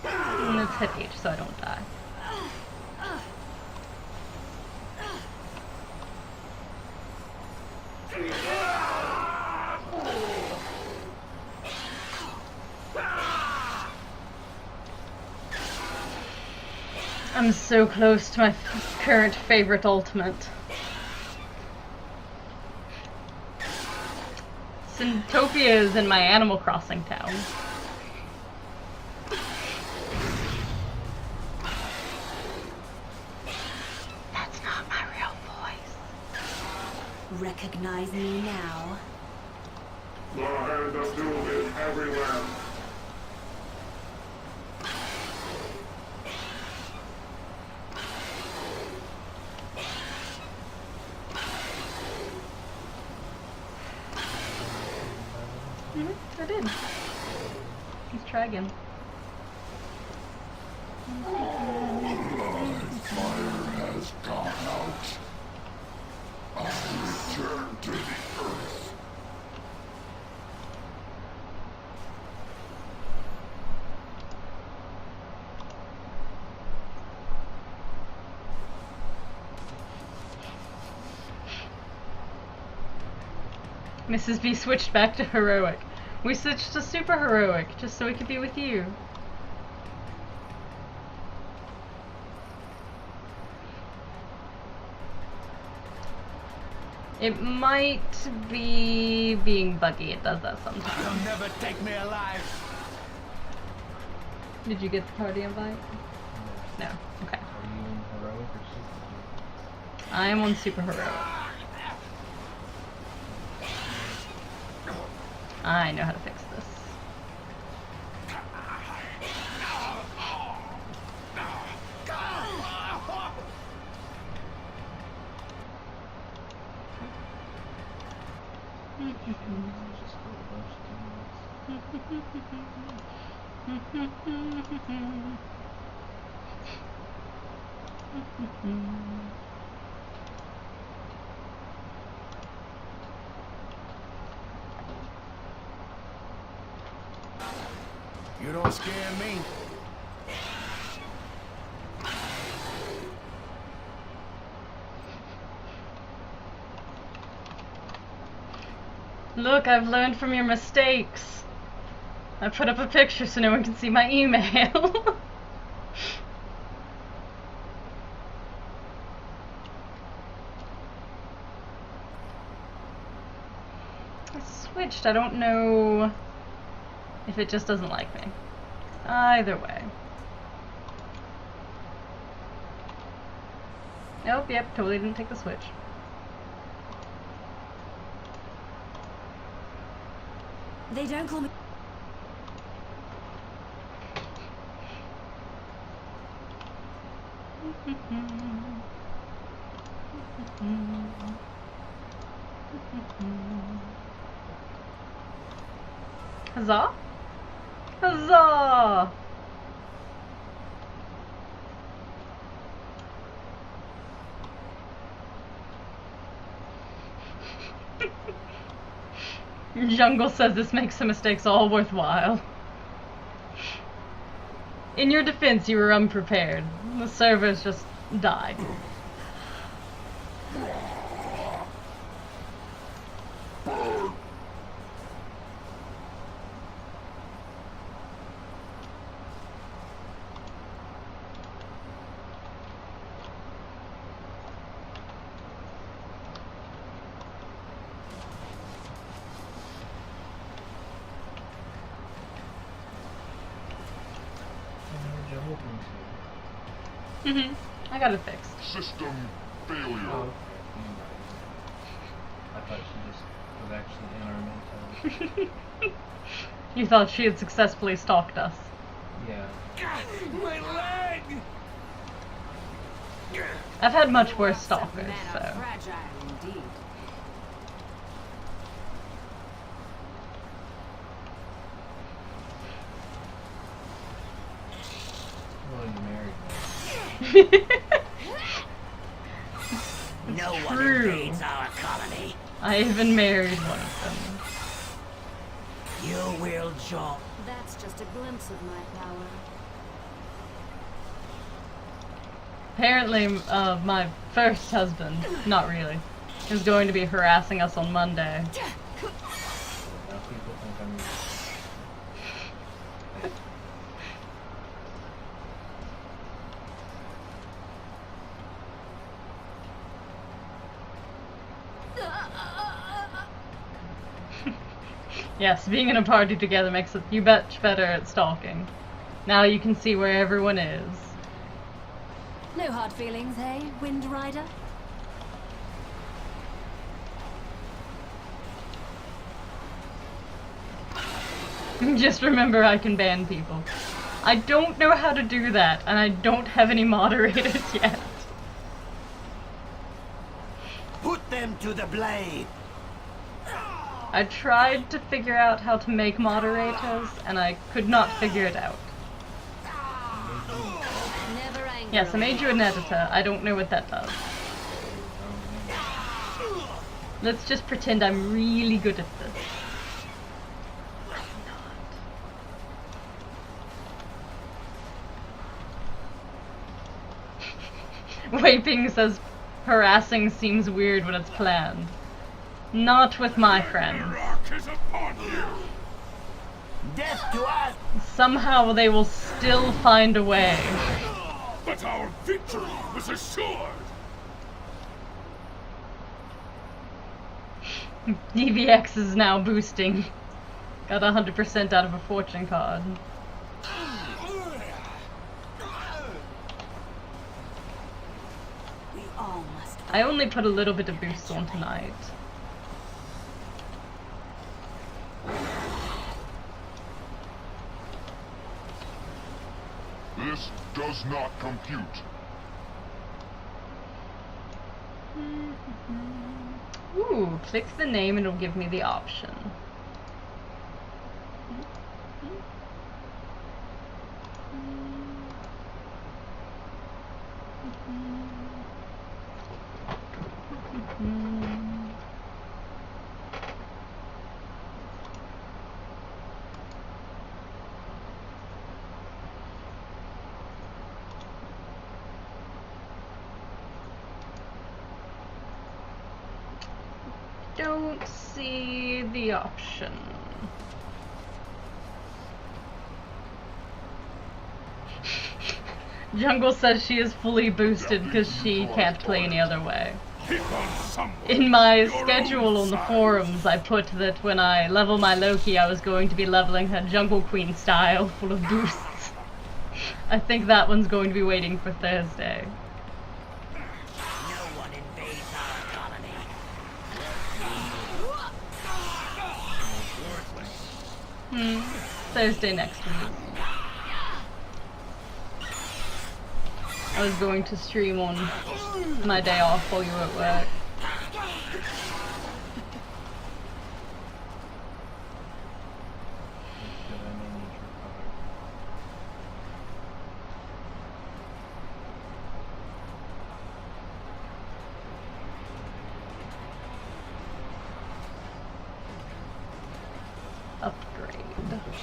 And let's hit H so I don't die. I'm so close to my current favorite ultimate. Syntopia is in my Animal Crossing town. That's not my real voice. Recognize me now. The hand of doom is everywhere. I did. Let's try again. Fire has gone out. I return to the earth. Mrs. B switched back to heroic. We switched to super heroic just so we could be with you. It might be being buggy. It does that sometimes. You'll never take me alive. Did you get the party invite? No. Okay. Are you in heroic or super? I am on super heroic. I know how to fix this. Just go a bunch of You don't scare me. Look, I've learned from your mistakes. I put up a picture so no one can see my email. I switched. I don't know if it just doesn't like me. Either way. Nope, yep, totally didn't take the switch. They don't call me. Huzzah! Huzzah! Jungle says this makes the mistakes all worthwhile. In your defense, you were unprepared. The servers just died. I got it fixed. System failure. Oh, okay. I thought she just was actually in our mentality. You thought she had successfully stalked us. Yeah. My leg! I've had much worse stalkers, Men are so. fragile indeed. Well, you married me. No one True. invades our colony. I even married one of them. You will jump. That's just a glimpse of my power. Apparently, my first husband, not really, is going to be harassing us on Monday. Now people think I'm. Yes, being in a party together makes you much better at stalking. Now you can see where everyone is. No hard feelings, eh, Wind Rider? Just remember I can ban people. I don't know how to do that, and I don't have any moderators yet. Put them to the blade. I tried to figure out how to make moderators, and I could not figure it out. Never anger. Yes, I made you an editor. I don't know what that does. Let's just pretend I'm really good at this. Waping says harassing seems weird when it's planned. Not with my friends. Is upon you. Death to us. Somehow they will still find a way. But our victory was assured. DVX is now boosting. Got 100% out of a fortune card. We all must. I only put a little bit of boost on tonight. This does not compute. Ooh, click the name and it'll give me the option. Don't see the option. Jungle says she is fully boosted because she can't play any other way. In my schedule on the forums, I put that when I level my Loki, I was going to be leveling her Jungle Queen style, full of boosts. I think that one's going to be waiting for Thursday. No one invades our colony. Thursday next week. I was going to stream on my day off while you were at work.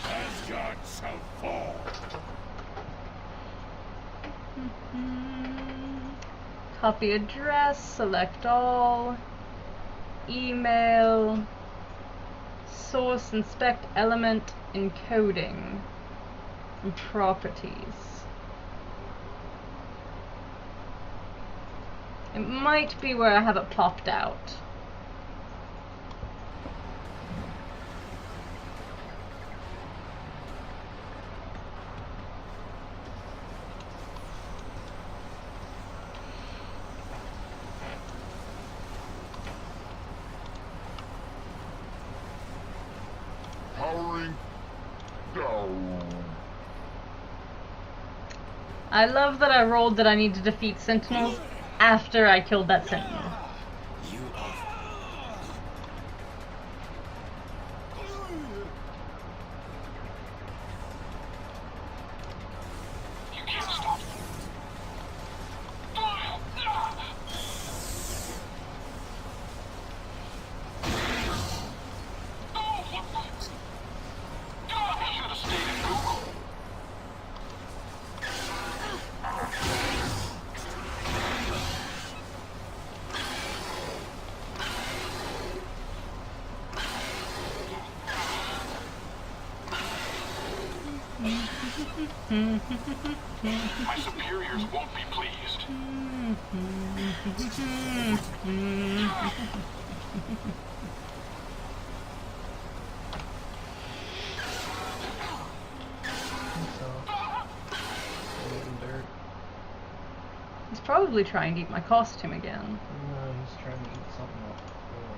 Asgard shall fall. Copy address, select all, email, source, inspect element, encoding, and properties. It might be where I have it plopped out. Powering down. I love that I rolled that I need to defeat sentinels after I killed that sentinel. My superiors won't be pleased. He's probably trying to eat my costume again. No, he's trying to eat something off the floor.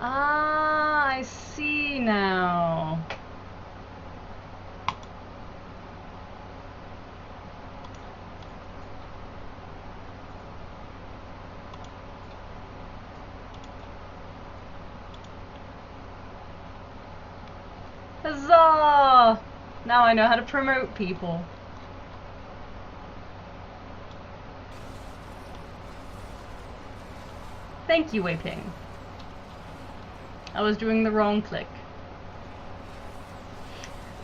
Ah, I see now. Huzzah! Now I know how to promote people. Thank you, Wei Ping. I was doing the wrong click.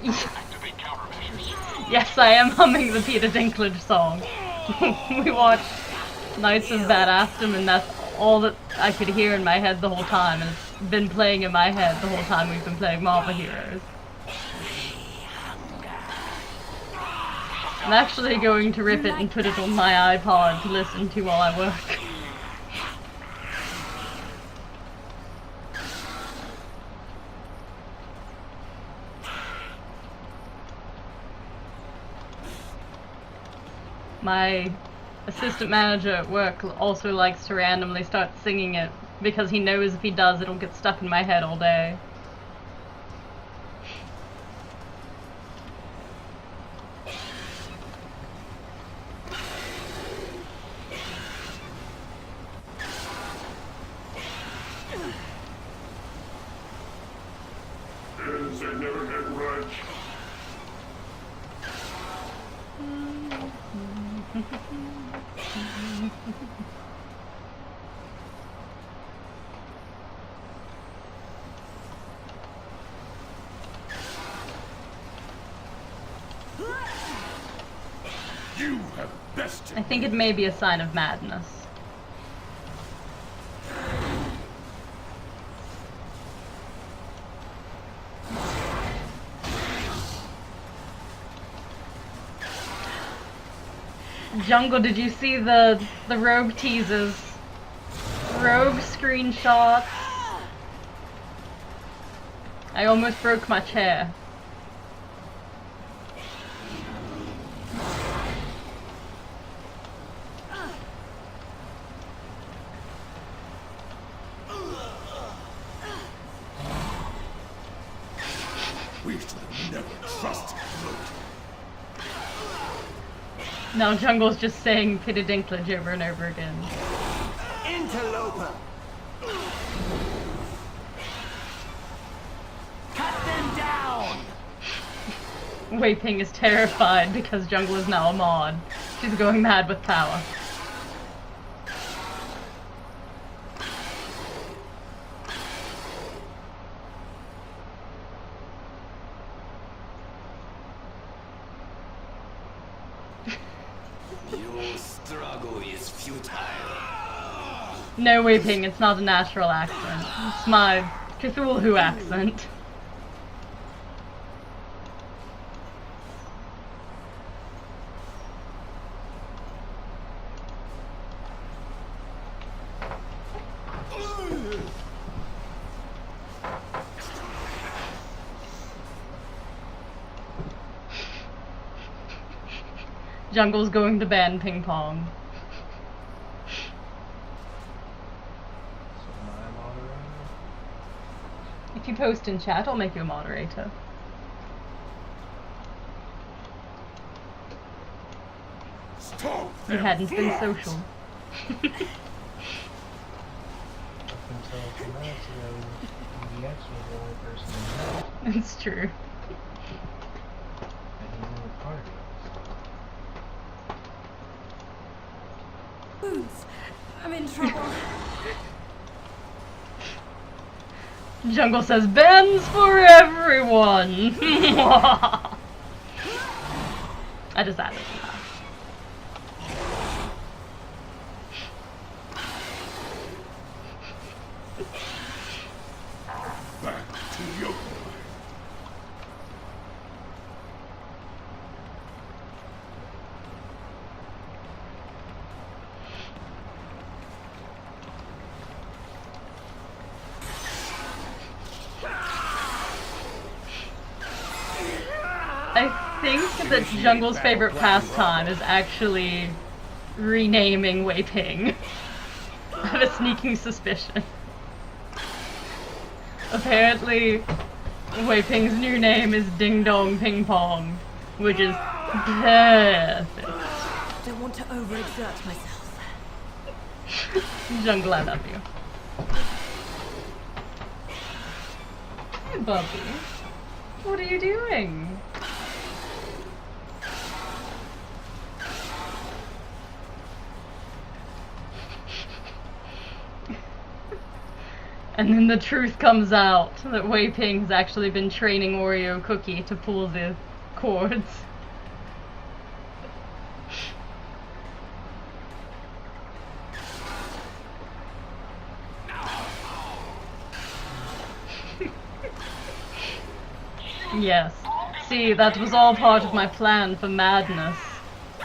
Activate countermeasures. Yes, I am humming the Peter Dinklage song. We watched Knights of Badassdom, and that's all that I could hear in my head the whole time, and it's been playing in my head the whole time we've been playing Marvel Heroes. I'm actually going to rip it and put it on my iPod to listen to while I work. My assistant manager at work also likes to randomly start singing it because he knows if he does it'll get stuck in my head all day. Hands I never had right. You have bested. I think it may be a sign of madness. Jungle, did you see the rogue teasers? Rogue screenshots. I almost broke my chair. We should never trust Loki. Now Jungle's just saying Peter Dinklage over and over again. Interloper! Cut them down! Wei Ping is terrified because Jungle is now a mod. She's going mad with power. Your struggle is futile. No, Weeping, it's not a natural accent. It's my Cthulhu accent. Jungle's going to ban ping pong. So am I a moderator? If you post in chat, I'll make you a moderator. Stop You hadn't been social. Up until a few minutes ago, EX was the only person in the It's true. and he's in the party. Boots, I'm in trouble. Jungle says, bans for everyone! I just added that. back to your I think that Jungle's favorite pastime is actually renaming Wei Ping. I have a sneaking suspicion. Apparently, Wei Ping's new name is Ding Dong Ping Pong, which is perfect. Don't want to overexert myself. Jungle, I love you. Hey, Bubby. What are you doing? And then the truth comes out that Wei Ping has actually been training Oreo Cookie to pull the cords. Yes. See, that was all part of my plan for madness.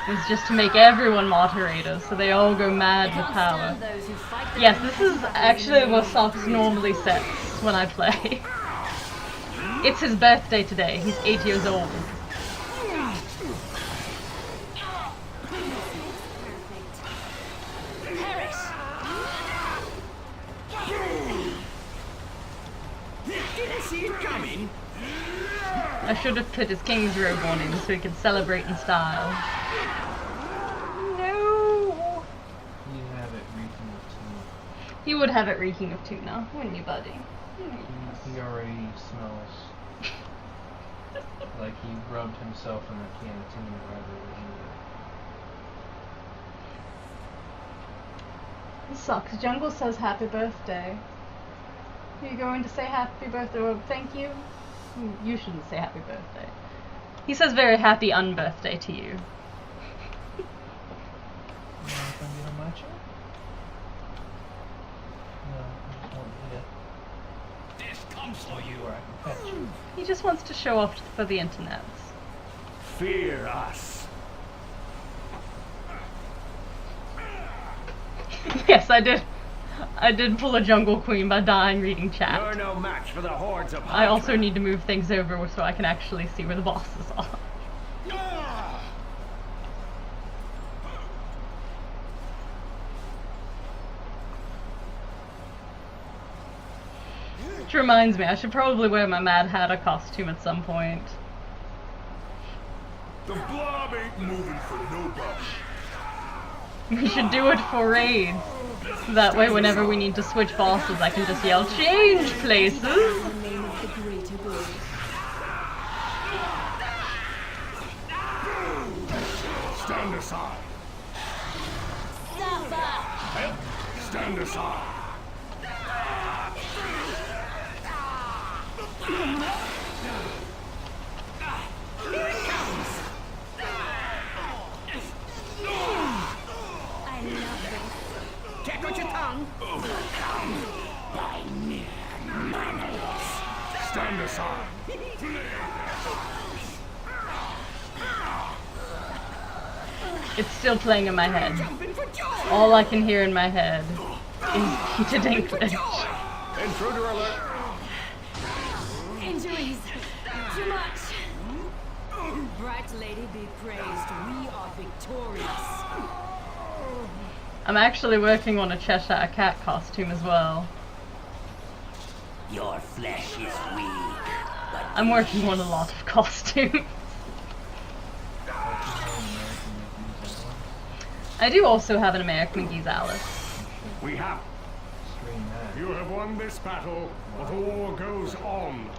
Was just to make everyone moderators, so they all go mad with power. Yes, this is actually what Socks normally sets when I play. It's his birthday today. He's 8 years old. Didn't see it coming. I should have put his king's robe on him so he could celebrate in style. No! He'd have it reeking of tuna. He would have it reeking of tuna, wouldn't you, buddy? He already smells like he rubbed himself in a can of tuna rather than This sucks. Jungle says happy birthday. Are you going to say happy birthday or thank you? You shouldn't say happy birthday. He says very happy unbirthday to you. You want to come get a matcha? No, I just won't eat it. This comes for you. Or I can pet you. He just wants to show off for the internet. Fear us. Yes, I did. I did pull a jungle queen by dying reading chat. You're no match for the hordes of I also need to move things over so I can actually see where the bosses are. Which reminds me, I should probably wear my Mad Hatter costume at some point. The blob ain't moving for nobody. We should do it for raids. That way whenever we need to switch bosses, I can just yell, change places! In the name of the greater good. Stand aside. Stand aside. Here it comes. Stand aside. It's still playing in my head. All I can hear in my head is Peter Dinklage. Intruder alert. Injuries. Too much. Bright lady be praised. We are victorious. I'm actually working on a Cheshire Cat costume as well. Your flesh is weak, but I'm working on a lot of costumes. I do also have an American McGee's Alice. we have. Stream that. You have won this battle, but the war goes on.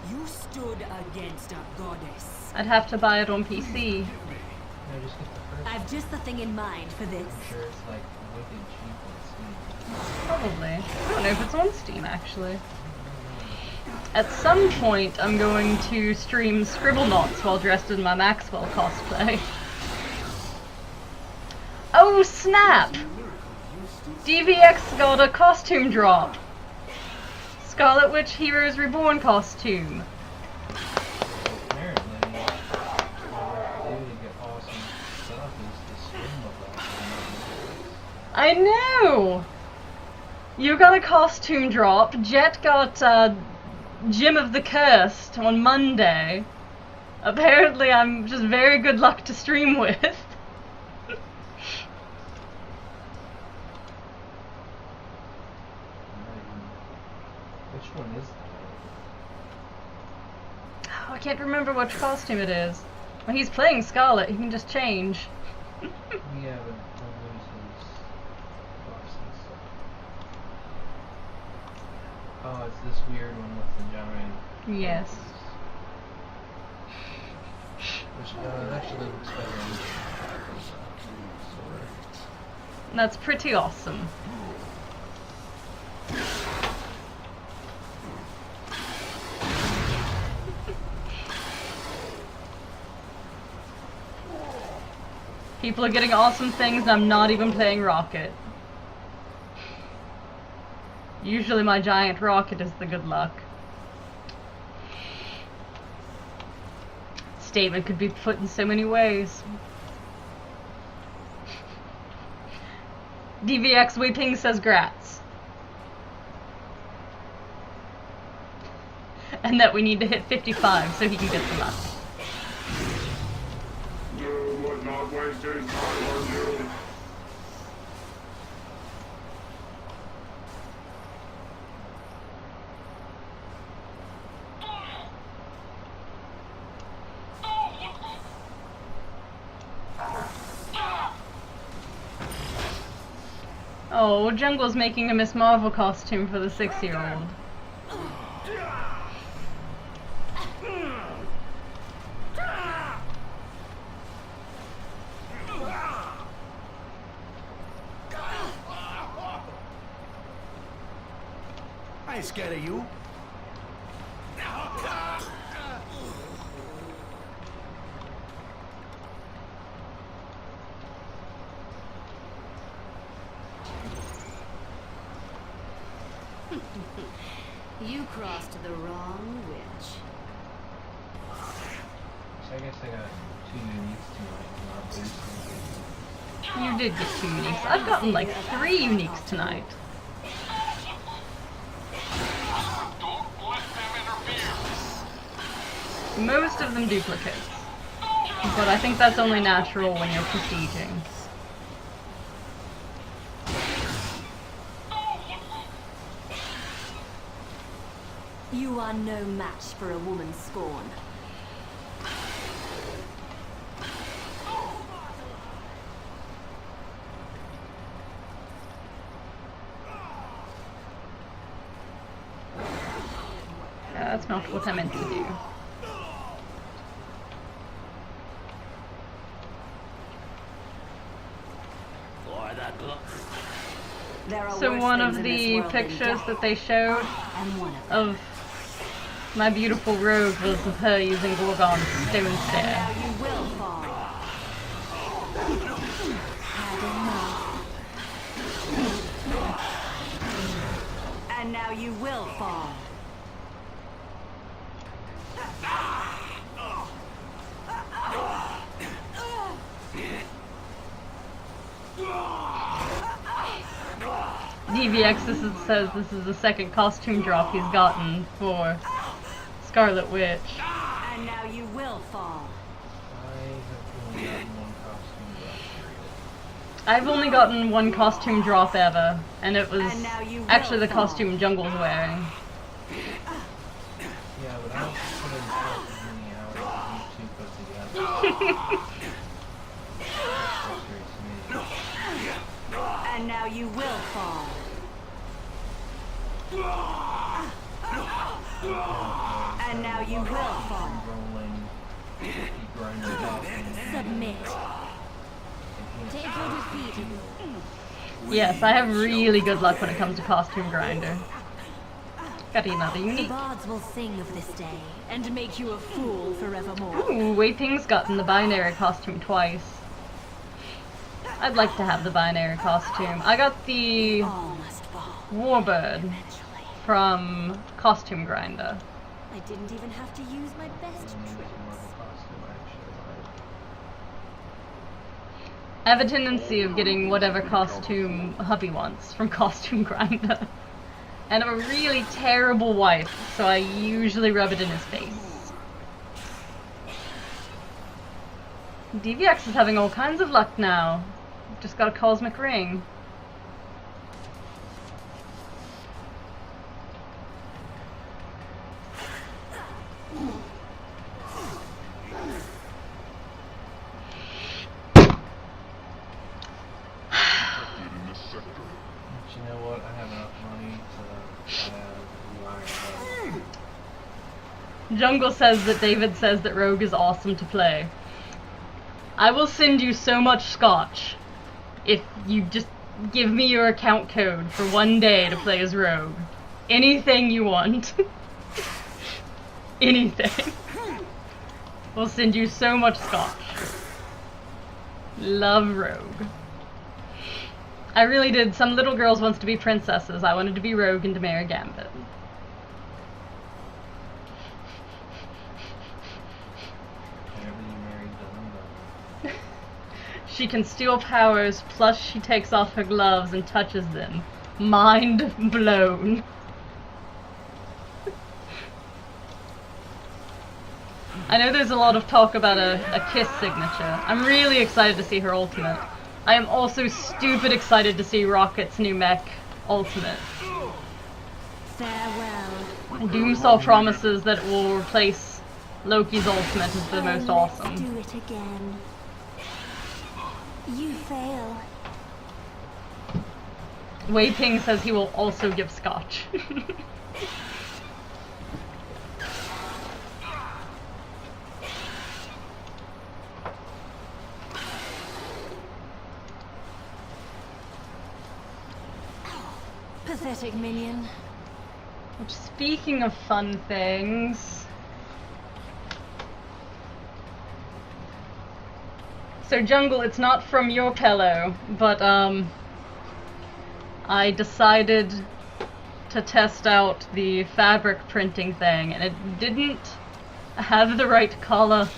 You stood against a goddess. I'd have to buy it on PC. No, just get the first. I've just the thing in mind for this. I'm sure it's like wicked cheap on Steam. Probably. I don't know if it's on Steam actually. At some point, I'm going to stream Scribblenauts while dressed in my Maxwell cosplay. Oh snap! DVX got a costume drop. Scarlet Witch Heroes Reborn costume. Apparently, the way to get awesome stuff is to stream of that. I know! You got a costume drop. Jet got Gym of the Cursed on Monday. Apparently I'm just very good luck to stream with. Which one is that? Oh, I can't remember which costume it is. When he's playing Scarlet, he can just change. Yeah, but he'll lose his buffs and stuff. Oh, it's this weird one with the giant. Yes. Which actually looks better on That's pretty awesome. People are getting awesome things and I'm not even playing Rocket. Usually my giant rocket is the good luck. Statement could be put in so many ways. DVX Weeping says grats. And that we need to hit 55 so he can get the luck. You would not waste any time on you. Oh, Jungle's making a Miss Marvel costume for the 6-year-old. I ain't scared of you. You crossed the wrong witch. So I guess I got 2 uniques tonight, not boosting. You did get 2 uniques. I've gotten like 3 uniques tonight. Most of them duplicates. But I think that's only natural when you're prestiging. You are no match for a woman's scorn. That's not what I meant to do. So one of the pictures that they showed of my beautiful rogue was of her using Gorgon's stone stare. You will fall. And now you will fall. DVX says this is the second costume drop he's gotten for Scarlet Witch. And now you will fall. I've only gotten one costume drop ever, and it was And now you will actually the fall. costume Jungle's wearing. Yeah, but I don't put in as many hours as you two put together. That frustrates me. And now you will fall. And now you will fall. Rolling, keep grinding it out, and Submit. Take your defeat. Yes, I have really good luck when it comes to costume grinder. Got another The unique. bards will sing of this day and make you a fool forevermore. Ooh, Wei Ping's gotten the binary costume twice. I'd like to have the binary costume. I got the All must fall Warbird eventually. from Costume Grinder. I didn't even have to use my best more tricks. of a costume I actually like. I have a tendency of getting whatever costume hubby wants from Costume Grinder. And I'm a really terrible wife, so I usually rub it in his face. DVX is having all kinds of luck now. Just got a cosmic ring. In this sector. But you know what? I have enough money to buy a wire. Jungle says that David says that Rogue is awesome to play. I will send you so much scotch if you just give me your account code for one day to play as Rogue. Anything you want. Anything. We'll send you so much scotch. Love Rogue. I really did. Some little girls wants to be princesses. I wanted to be Rogue and to marry Gambit. Whenever you marry doesn't matter. She can steal powers, plus she takes off her gloves and touches them. Mind blown. I know there's a lot of talk about a kiss signature. I'm really excited to see her ultimate. I am also stupid excited to see Rocket's new mech ultimate. Farewell. Doomsaw promises that it will replace Loki's ultimate as the most Let's awesome. do it again. You fail. Wei Ping says he will also give scotch. Pathetic minion. Which, speaking of fun things... So Jungle, it's not from your pillow, but I decided to test out the fabric printing thing, and it didn't have the right color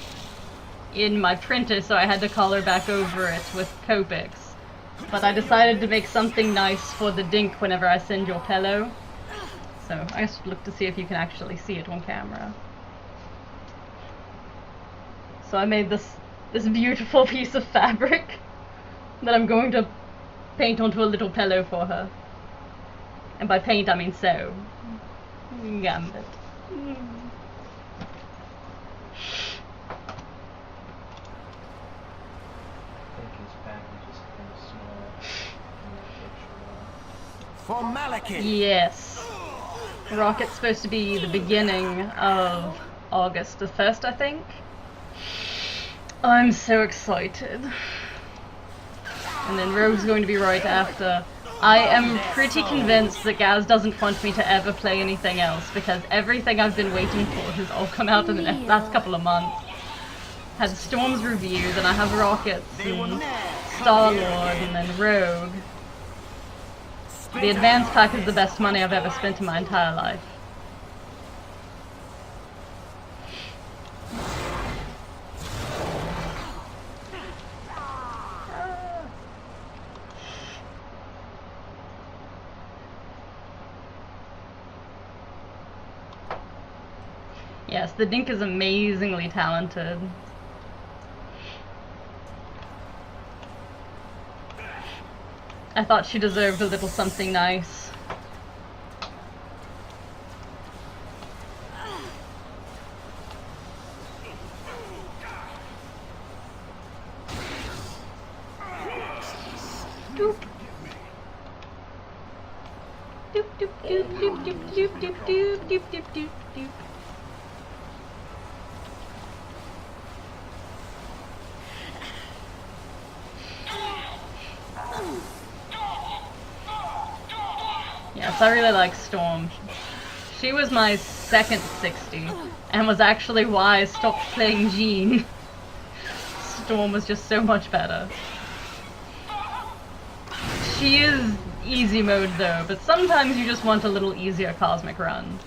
in my printer, so I had to color back over it with Copics. But I decided to make something nice for the dink whenever I send your pillow. So I just look to see if you can actually see it on camera. So I made this beautiful piece of fabric that I'm going to paint onto a little pillow for her. And by paint I mean sew. Gambit. I think his package is kind of small in that picture. For Malekith. Yes. Rocket's supposed to be the beginning of August the 1st, I think. I'm so excited. And then Rogue's going to be right after. I am pretty convinced that Gaz doesn't want me to ever play anything else, because everything I've been waiting for has all come out in the last couple of months. Had Storm's review, then I have Rockets and Star-Lord, and then Rogue. The advanced pack is the best money I've ever spent in my entire life. Yes, the Dink is amazingly talented. I thought she deserved a little something nice. Doop. Doop doop doop doop doop doop doop doop doop doop doop doop. Yes, I really like Storm. She was my second 60, and was actually why I stopped playing Jean. Storm was just so much better. She is easy mode though, but sometimes you just want a little easier cosmic run.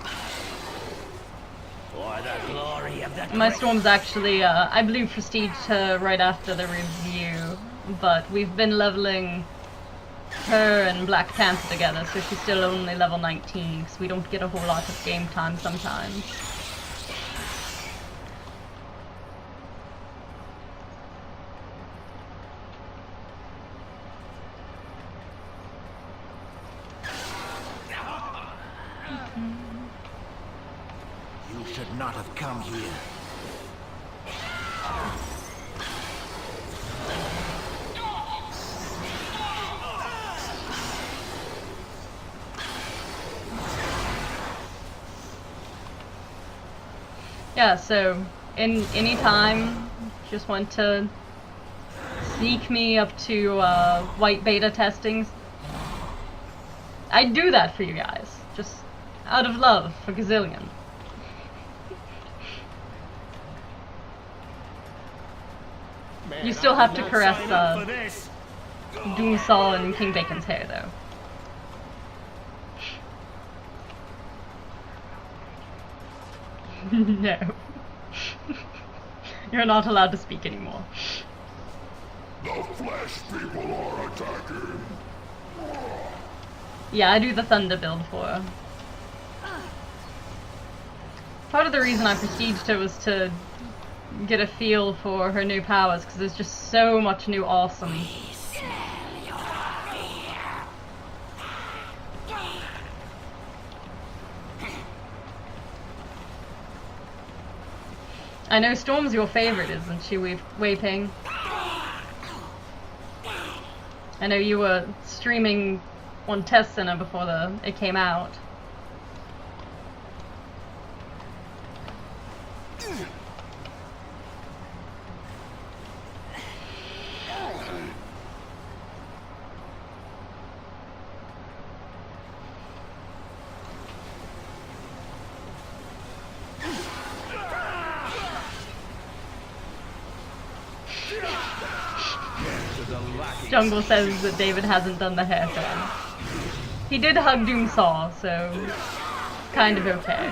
For the glory of the My Storm's actually, I believe prestiged her right after the review, but we've been leveling her and Black Panther together, so she's still only level 19, because we don't get a whole lot of game time sometimes. You should not have come here. Yeah, so in any time, just want to sneak me up to white beta testings. I'd do that for you guys, just out of love for Gazillion. You still have to caress Doomsaw and King Bacon's hair, though. No. You're not allowed to speak anymore. The flesh people are attacking. Yeah, I do the Thunder build for her. Part of the reason I prestiged her was to get a feel for her new powers, because there's just so much new awesome. I know Storm's your favorite, isn't she, Wei Ping? I know you were streaming on Test Center before it came out. Jungle says that David hasn't done the hair thing. He did hug Doomsaw, so kind of okay.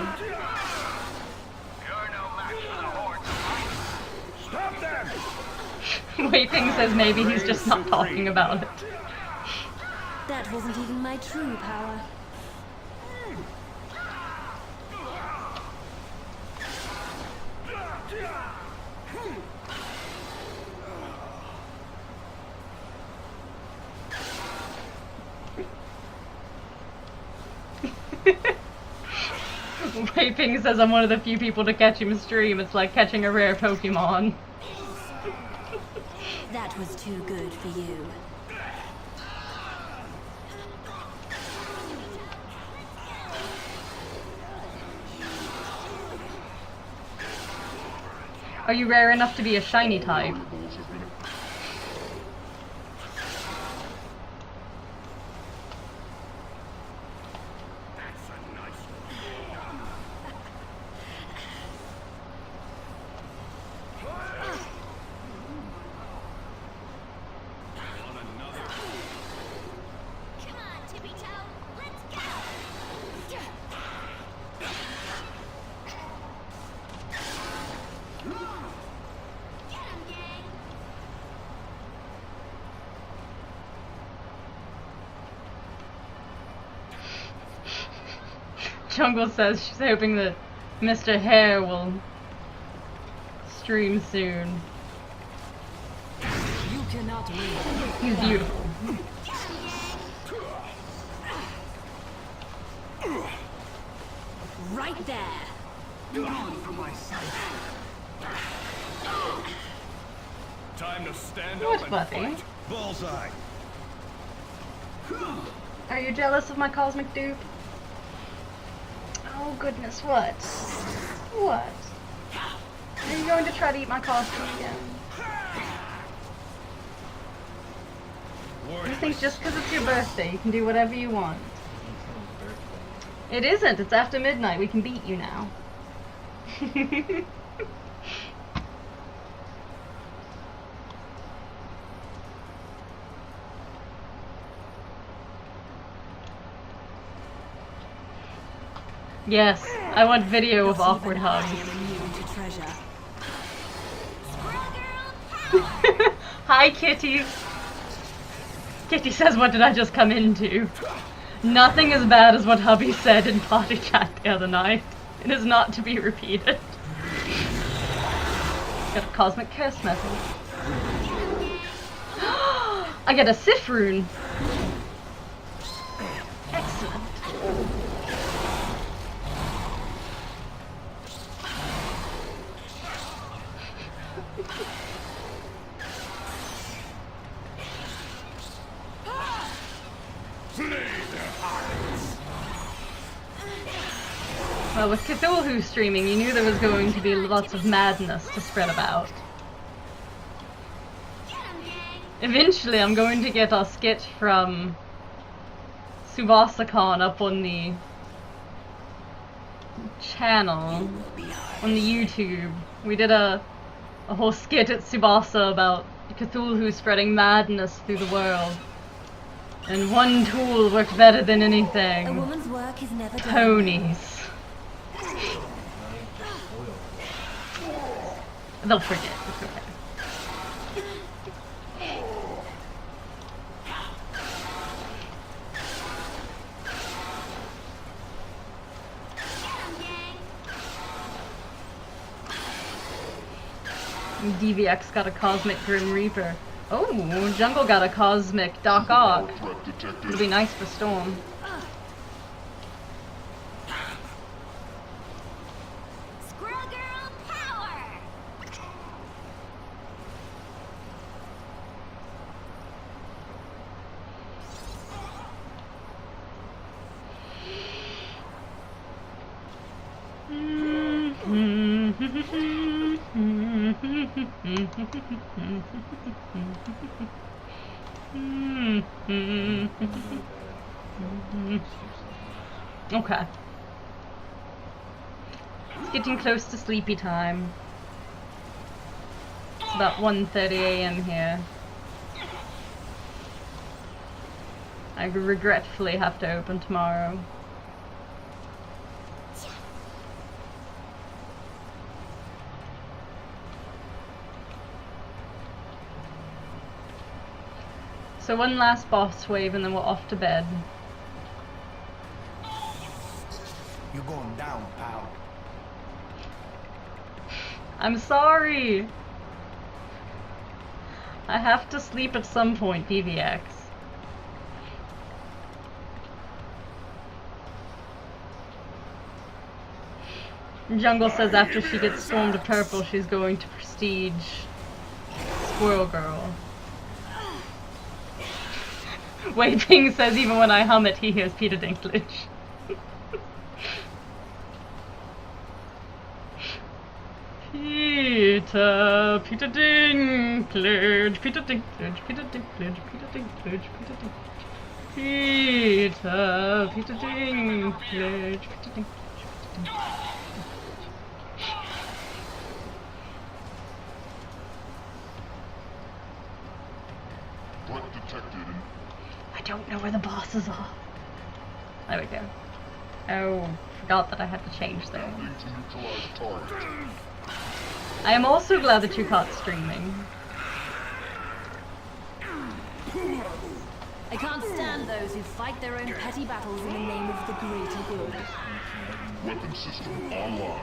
Wei Ping says maybe he's just not talking about it. That wasn't even my true power. Wei Ping says I'm one of the few people to catch him stream. It's like catching a rare Pokemon. That was too good for you. Are you rare enough to be a shiny type? Jungle says she's hoping that Mr. Hare will stream soon. You cannot win. He's beautiful. Right there. Gone from my sight. Time to stand What, up and buddy? fight. Bullseye. Are you jealous of my cosmic dupe? Oh goodness, what? What? Are you going to try to eat my costume again? You think just because it's your birthday you can do whatever you want? It isn't, it's after midnight, we can beat you now. Yes, I want video of awkward hugs. Hi, Kitty. Kitty says, what did I just come into? Nothing as bad as what hubby said in party chat the other night. It is not to be repeated. Got a cosmic curse message. I get a Sif rune. Excellent. Well, with Cthulhu streaming, you knew there was going to be lots of madness to spread about. Eventually, I'm going to get our skit from Subasa-con up on the channel, on the YouTube. We did a whole skit at Subasa about Cthulhu spreading madness through the world. And one tool worked better than anything. A woman's work is never done. Ponies. They'll forget, it's okay. DVX got a cosmic Grim Reaper. Oh, Jungle got a cosmic Doc Ock. It'll be nice for Storm. Squirrel Girl power! Okay. It's getting close to sleepy time. It's about 1:30 a.m. here. I regretfully have to open tomorrow. So one last boss wave and then we're off to bed. You're going down, pal. I'm sorry! I have to sleep at some point, PVX. Jungle says after she gets stormed to purple, she's going to prestige Squirrel Girl. Wei Ping says even when I hum it, he hears Peter Dinklage. Peter Dinklage, Peter Dinklage, Peter Dinklage, Peter Dinklage, Peter Dinklage, Peter Dinklage, Peter Dinklage. Threat detected in I don't know where the bosses are. There we go. Oh, forgot that I had to change there. need to neutralize target. I am also glad that you caught streaming. I can't stand those who fight their own petty battles in the name of the greater good. Weapon weapon system online.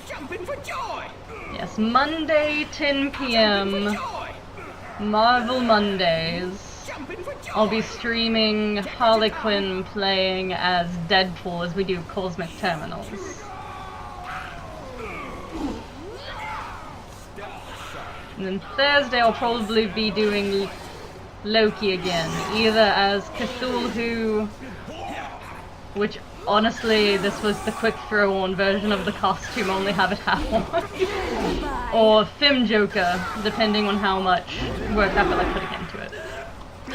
Jumping for joy! Yes, Monday, 10 p.m. Marvel Mondays. Jumping for joy! I'll be streaming Harley Quinn playing as Deadpool as we do Cosmic Terminals. And then Thursday I'll probably be doing Loki again, either as Cthulhu, which honestly this was the quick throw on version of the costume, only have it half on, or Film Joker, depending on how much work I feel like putting into it.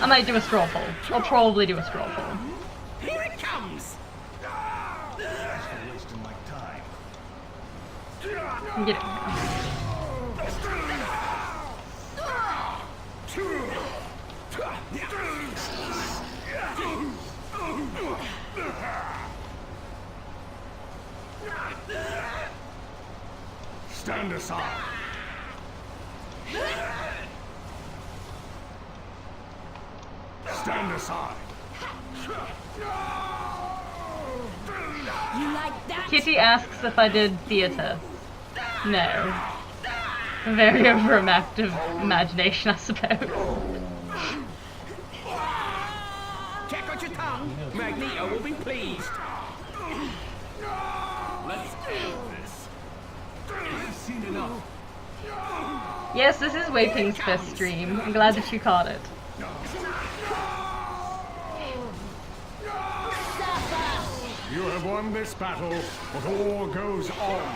I might do a straw poll. I'll probably do a straw poll. Here it comes! That's for wasting my time. Get it. Stand aside. Stand aside. You like that? Kitty asks if I did theatre. No. Very overactive imagination, I suppose. Check out your tongue. Magneto will be pleased. Let's end this. I've seen enough. Yes, this is Waping's first stream. I'm glad that you caught it. You have won this battle, but all goes on.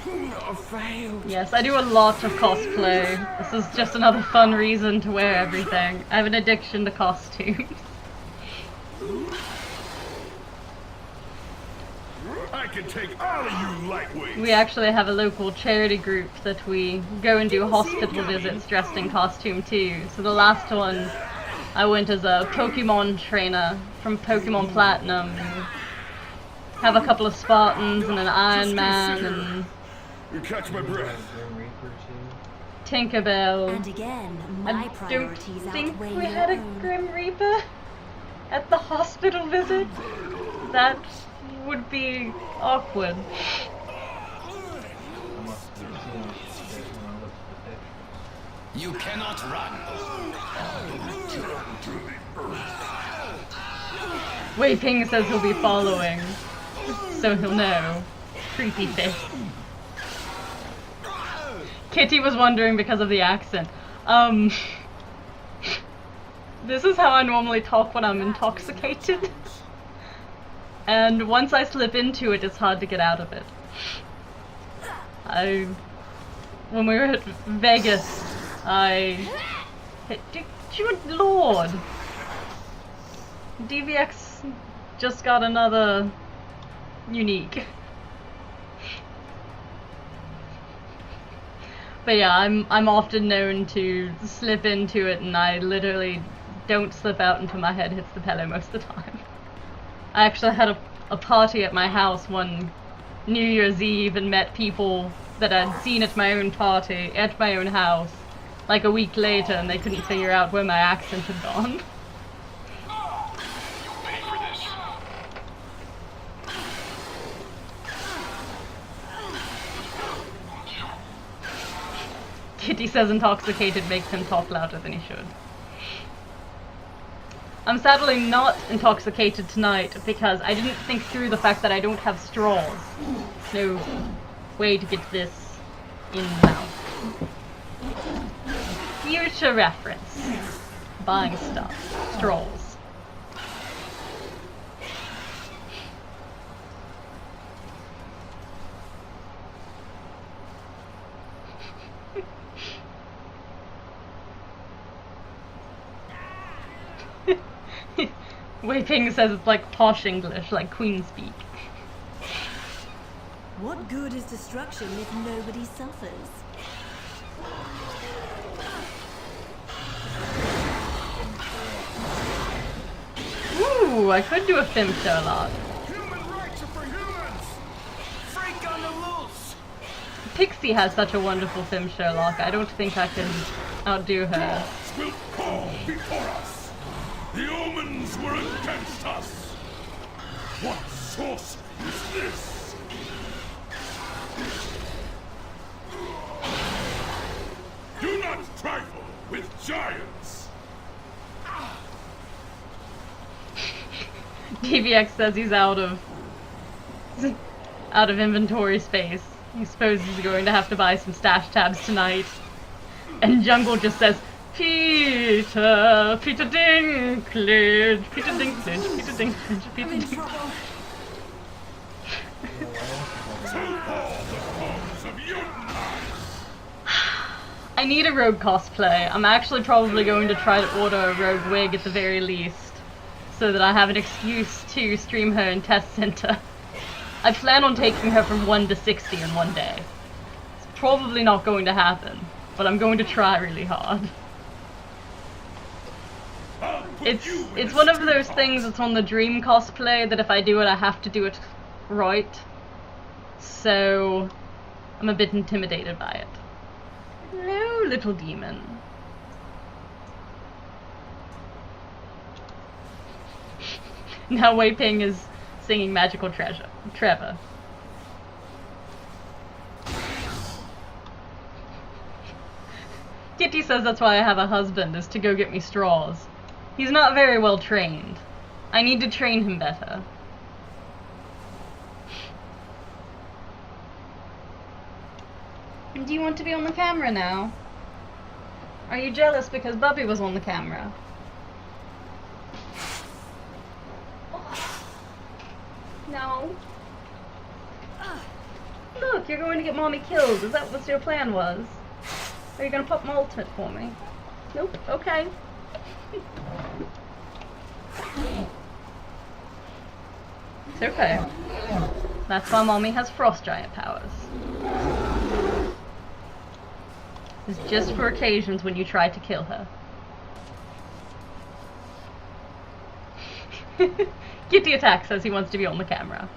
I failed. Yes, I do a lot of cosplay. This is just another fun reason to wear everything. I have an addiction to costumes. I can take all of you lightweights. We actually have a local charity group that we go and do hospital visits dressed in costume too. So the last one, I went as a Pokemon trainer from Pokemon Platinum. And have a couple of Spartans and an Iron Man and You catch my breath. Grim Reaper too. And Tinkerbell. again, I my don't priorities think outweigh we your had a own. Grim Reaper at the hospital visit. That would be awkward. I must be seeing this when I look at the picture. You cannot run. Wei-Ping says he'll be following, so he'll know. Creepy face. Kitty was wondering because of the accent. This is how I normally talk when I'm intoxicated. And once I slip into it, it's hard to get out of it. When we were at Vegas, good lord! DVX just got another unique. But yeah, I'm often known to slip into it, and I literally don't slip out until my head hits the pillow most of the time. I actually had a party at my house one New Year's Eve and met people that I'd seen at my own party, at my own house, like a week later, and they couldn't figure out where my accent had gone. Pay for this. Kitty says intoxicated makes him talk louder than he should. I'm sadly not intoxicated tonight because I didn't think through the fact that I don't have straws. No way to get this in the mouth. Future reference. Buying stuff. Straws. Wei Ping says it's like posh English, like Queen speak. What good is destruction if nobody suffers? Ooh, I could do a Film Sherlock. Human rights are for humans! Freak on the loose! Pixie has such a wonderful Film Sherlock. I don't think I can outdo her. Will call before us. The omens were against us. What sorcery is this! Do not trifle with giants! DVX says he's out of inventory space. He supposes he's going to have to buy some stash tabs tonight. And Jungle just says, Peter Dinklage, Peter Dinklage, Peter Dinklage, Peter Dinklage. I need a rogue cosplay. I'm actually probably going to try to order a rogue wig at the very least, so that I have an excuse to stream her in Test Center. I plan on taking her from 1 to 60 in one day. It's probably not going to happen, but I'm going to try really hard. It's one of those things that's on the dream cosplay that if I do it, I have to do it right. So I'm a bit intimidated by it. Hello, little demon. Now Wei Ping is singing Magical Trevor. Kitty says that's why I have a husband, is to go get me straws. He's not very well trained. I need to train him better. Do you want to be on the camera now? Are you jealous because Bubby was on the camera? No. Look, you're going to get Mommy killed. Is that what your plan was? Are you going to pop my ultimate for me? Nope. Okay. It's okay. That's why Mommy has frost giant powers. It's just for occasions when you try to kill her. Kitty Attack says he wants to be on the camera.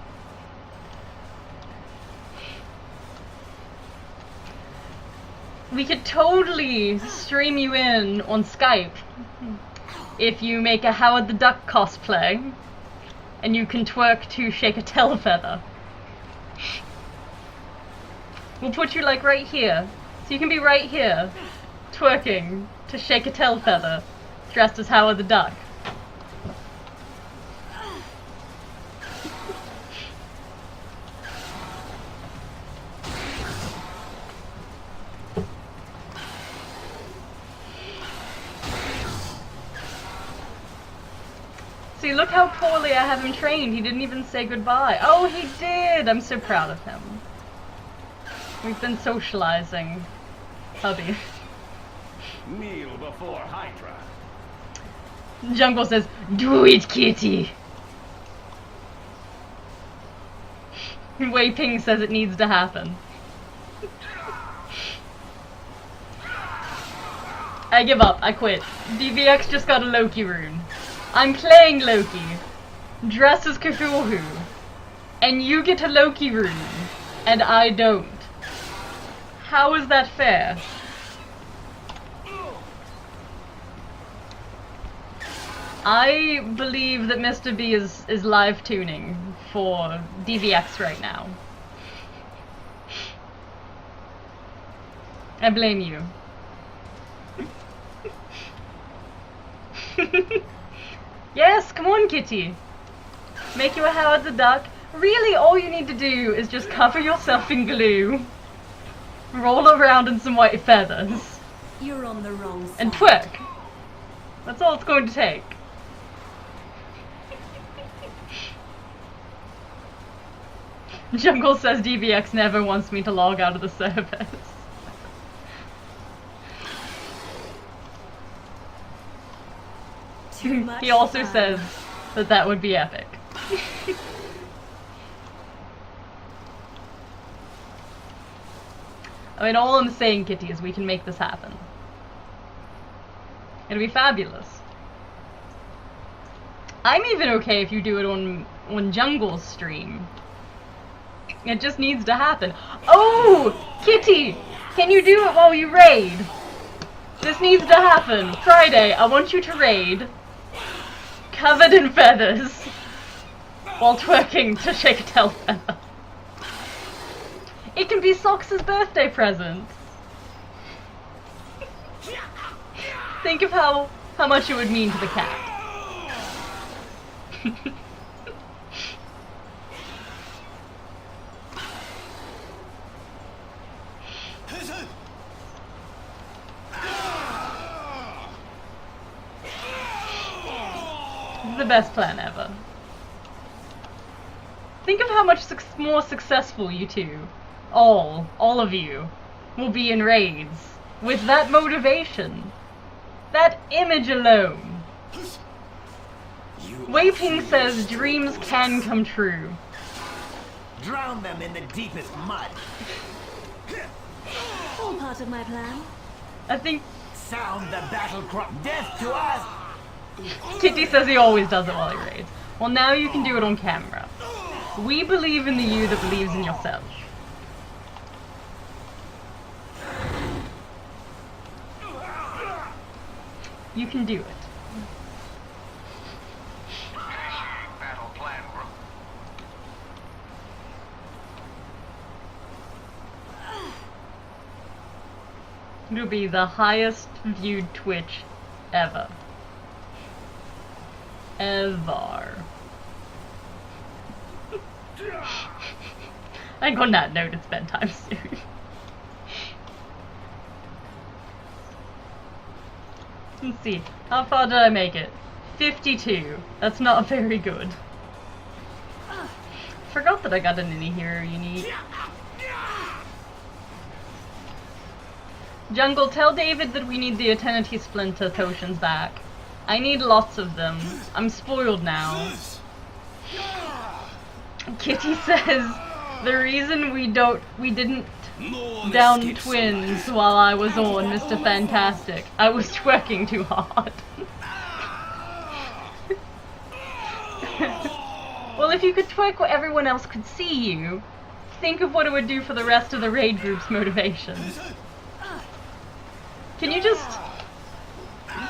We could totally stream you in on Skype if you make a Howard the Duck cosplay and you can twerk to Shake a Tail Feather. We'll put you like right here. So you can be right here, twerking to Shake a Tail Feather, dressed as Howard the Duck. See, look how poorly I have him trained. He didn't even say goodbye. Oh, he did! I'm so proud of him. We've been socializing, hubby. Kneel before Hydra. Jungle says, do it, Kitty! Wei Ping says it needs to happen. I give up, I quit. DVX just got a Loki rune. I'm playing Loki, dressed as Cthulhu, and you get a Loki rune, and I don't. How is that fair? I believe that Mr. B is live tuning for DVX right now. I blame you. Yes, come on, Kitty. Make you a Howard the Duck. Really, all you need to do is just cover yourself in glue, roll around in some white feathers, You're on the wrong side. and twerk. That's all it's going to take. Jungle says DVX never wants me to log out of the service. Too much He also fun. says that that would be epic. I mean, all I'm saying, Kitty, is we can make this happen. It'll be fabulous. I'm even okay if you do it on Jungle's stream. It just needs to happen. Oh! Kitty! Can you do it while you raid? This needs to happen. Friday, I want you to raid, covered in feathers, while twerking to Shake a Tail Feather. It can be Sox's birthday present. Think of how much it would mean to the cat. This is the best plan ever. Think of how much more successful you two, all of you, will be in raids with that motivation. That image alone. Wei Ping says dreams can come true. Drown them in the deepest mud. All part of my plan. I think Sound the battle cry. Death to us! Kitty says he always does it while he raids. Well, now you can do it on camera. We believe in the you that believes in yourself. You can do it. Battle plan. It'll be the highest viewed Twitch ever. Ever. I think on that note, it's bedtime soon. Let's see. How far did I make it? 52. That's not very good. Forgot that I got an any hero unique. Jungle, tell David that we need the Eternity Splinter potions back. I need lots of them. I'm spoiled now. Kitty says the reason we didn't down twins while I was on Mr. Fantastic. I was twerking too hard. Well, if you could twerk where everyone else could see you, think of what it would do for the rest of the raid group's motivation. Can you just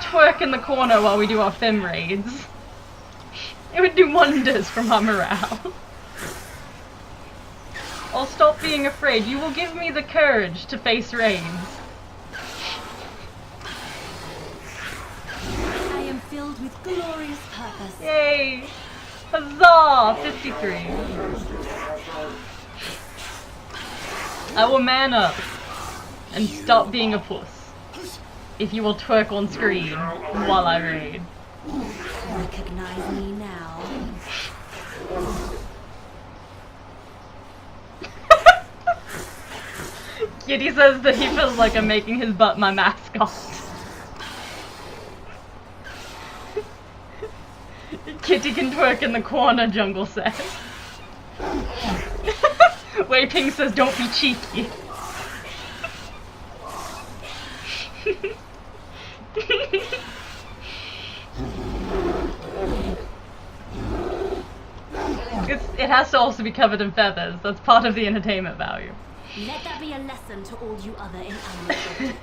twerk in the corner while we do our fem raids? It would do wonders for my morale. I'll stop being afraid. You will give me the courage to face raids. I am filled with glorious purpose. Yay! Huzzah! 53. I will man up and stop being a puss. If you will twerk on screen while I raid. Recognize me now. Kitty says that he feels like I'm making his butt my mascot. Kitty can twerk in the corner, Jungle says. Wei Ping says don't be cheeky. It has to also be covered in feathers. That's part of the entertainment value. Let that be a lesson to all you other inanimate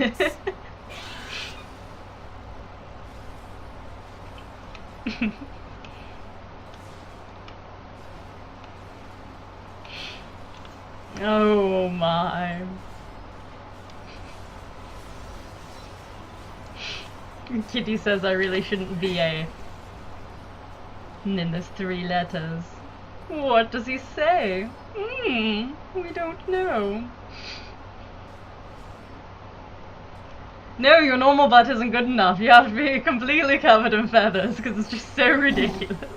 objects. Oh my. Kitty says I really shouldn't be a... And then there's 3 letters. What does he say? We don't know. No, your normal butt isn't good enough. You have to be completely covered in feathers because it's just so ridiculous.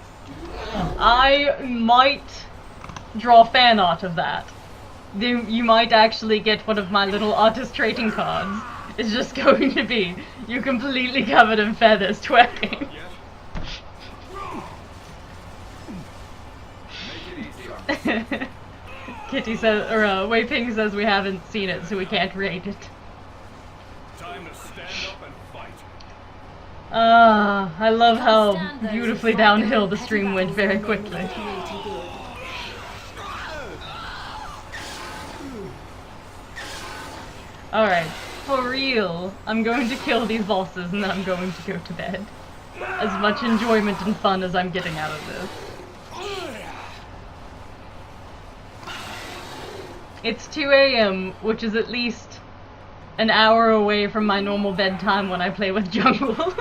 I might draw fan art of that. You might actually get one of my little artist trading cards. It's just going to be you completely covered in feathers twerking. Kitty says, or Wei Ping says we haven't seen it, so we can't rate it. Time to stand up and fight. I love how beautifully downhill the stream went very quickly. Alright, for real, I'm going to kill these bosses and then I'm going to go to bed. As much enjoyment and fun as I'm getting out of this. It's 2 a.m., which is at least an hour away from my normal bedtime when I play with Jungle.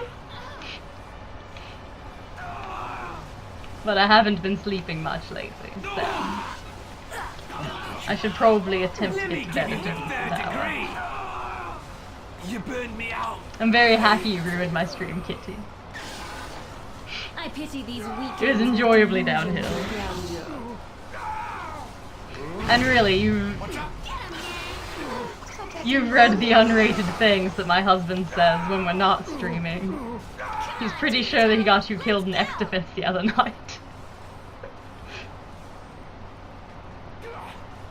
But I haven't been sleeping much lately, so I should probably attempt to get to bed at this hour. You burned me out. I'm very happy you ruined my stream, Kitty. I pity these weak. It was enjoyably downhill. And really, you've read the unrated things that my husband says when we're not streaming. He's pretty sure that he got you killed in Extifus the other night.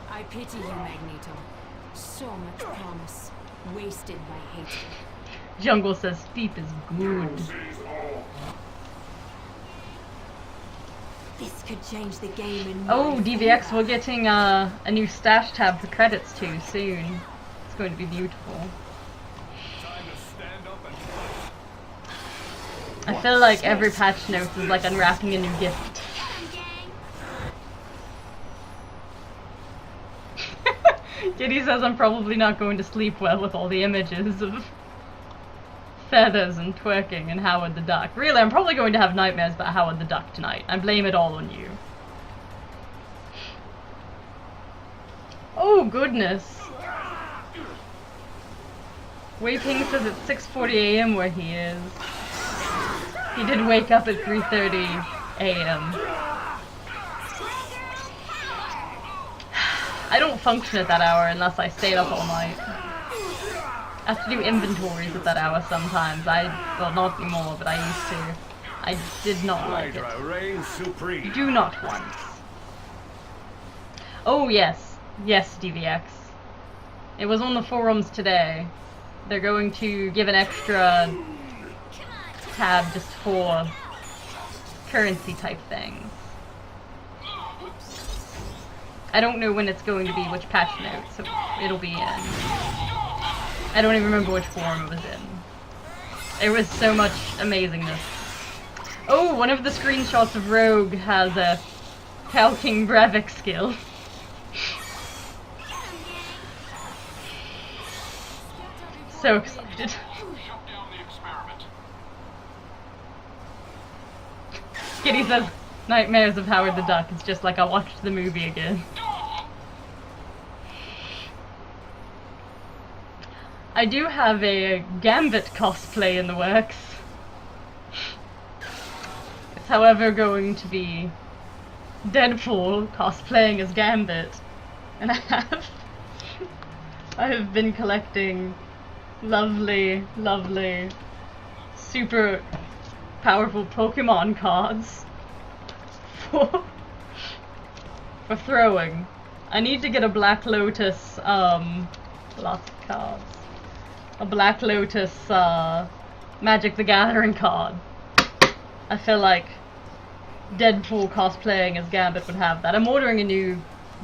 I pity you, Magneto. So much promise wasted by hatred. Jungle says Steep is good. This could change the game in Oh, my DVX, favor. we're getting a new stash tab for credits too soon. It's going to be beautiful. Time to stand up and fight. I feel like every patch notes is like unwrapping a new gift. Kitty says I'm probably not going to sleep well with all the images of feathers and twerking and Howard the Duck. Really, I'm probably going to have nightmares about Howard the Duck tonight. I blame it all on you. Oh, goodness. Wei Ping says it's 6:40 a.m. where he is. He did wake up at 3:30 a.m. I don't function at that hour unless I stayed up all night. I have to do inventories at that hour sometimes. Well, not anymore, but I used to. I did not like it. Hydra reigns supreme. Do not once. Oh, yes. Yes, DVX. It was on the forums today. They're going to give an extra tab just for currency type things. I don't know when it's going to be, which patch notes it'll be in. I don't even remember which forum it was in. There was so much amazingness. Oh, one of the screenshots of Rogue has a Calking Brevik skill. So excited. Kitty says, nightmares of Howard the Duck. It's just like I watched the movie again. I do have a Gambit cosplay in the works. It's however going to be Deadpool cosplaying as Gambit. And I have been collecting lovely, lovely, super powerful Pokemon cards for throwing. I need to get a Black Lotus, lots of cards. A Black Lotus, Magic the Gathering card. I feel like Deadpool cosplaying as Gambit would have that. I'm ordering a new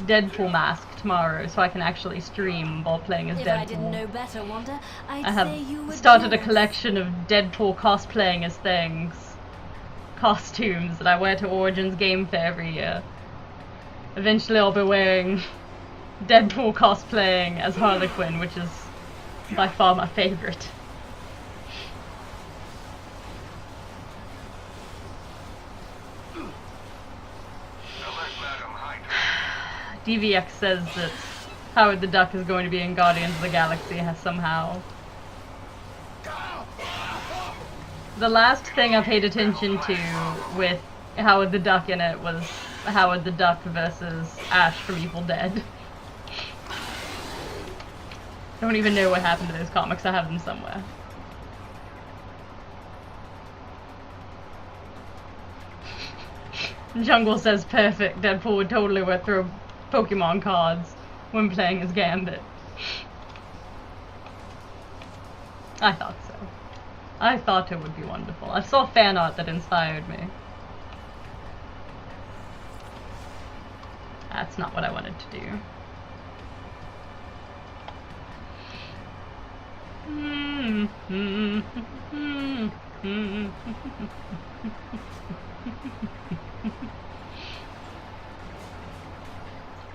Deadpool mask tomorrow so I can actually stream while playing as If Deadpool. I didn't know better, Wanda, I'd I have say you were started a jealous. collection of Deadpool cosplaying as things. Costumes that I wear to Origins Game Fair every year. Eventually I'll be wearing Deadpool cosplaying as Harley Quinn, which is by far my favorite. DVX says that Howard the Duck is going to be in Guardians of the Galaxy somehow. The last thing I paid attention to with Howard the Duck in it was Howard the Duck versus Ash from Evil Dead. I don't even know what happened to those comics. I have them somewhere. Jungle says perfect. Deadpool would totally throw Pokemon cards when playing as Gambit. I thought so. I thought it would be wonderful. I saw fan art that inspired me. That's not what I wanted to do.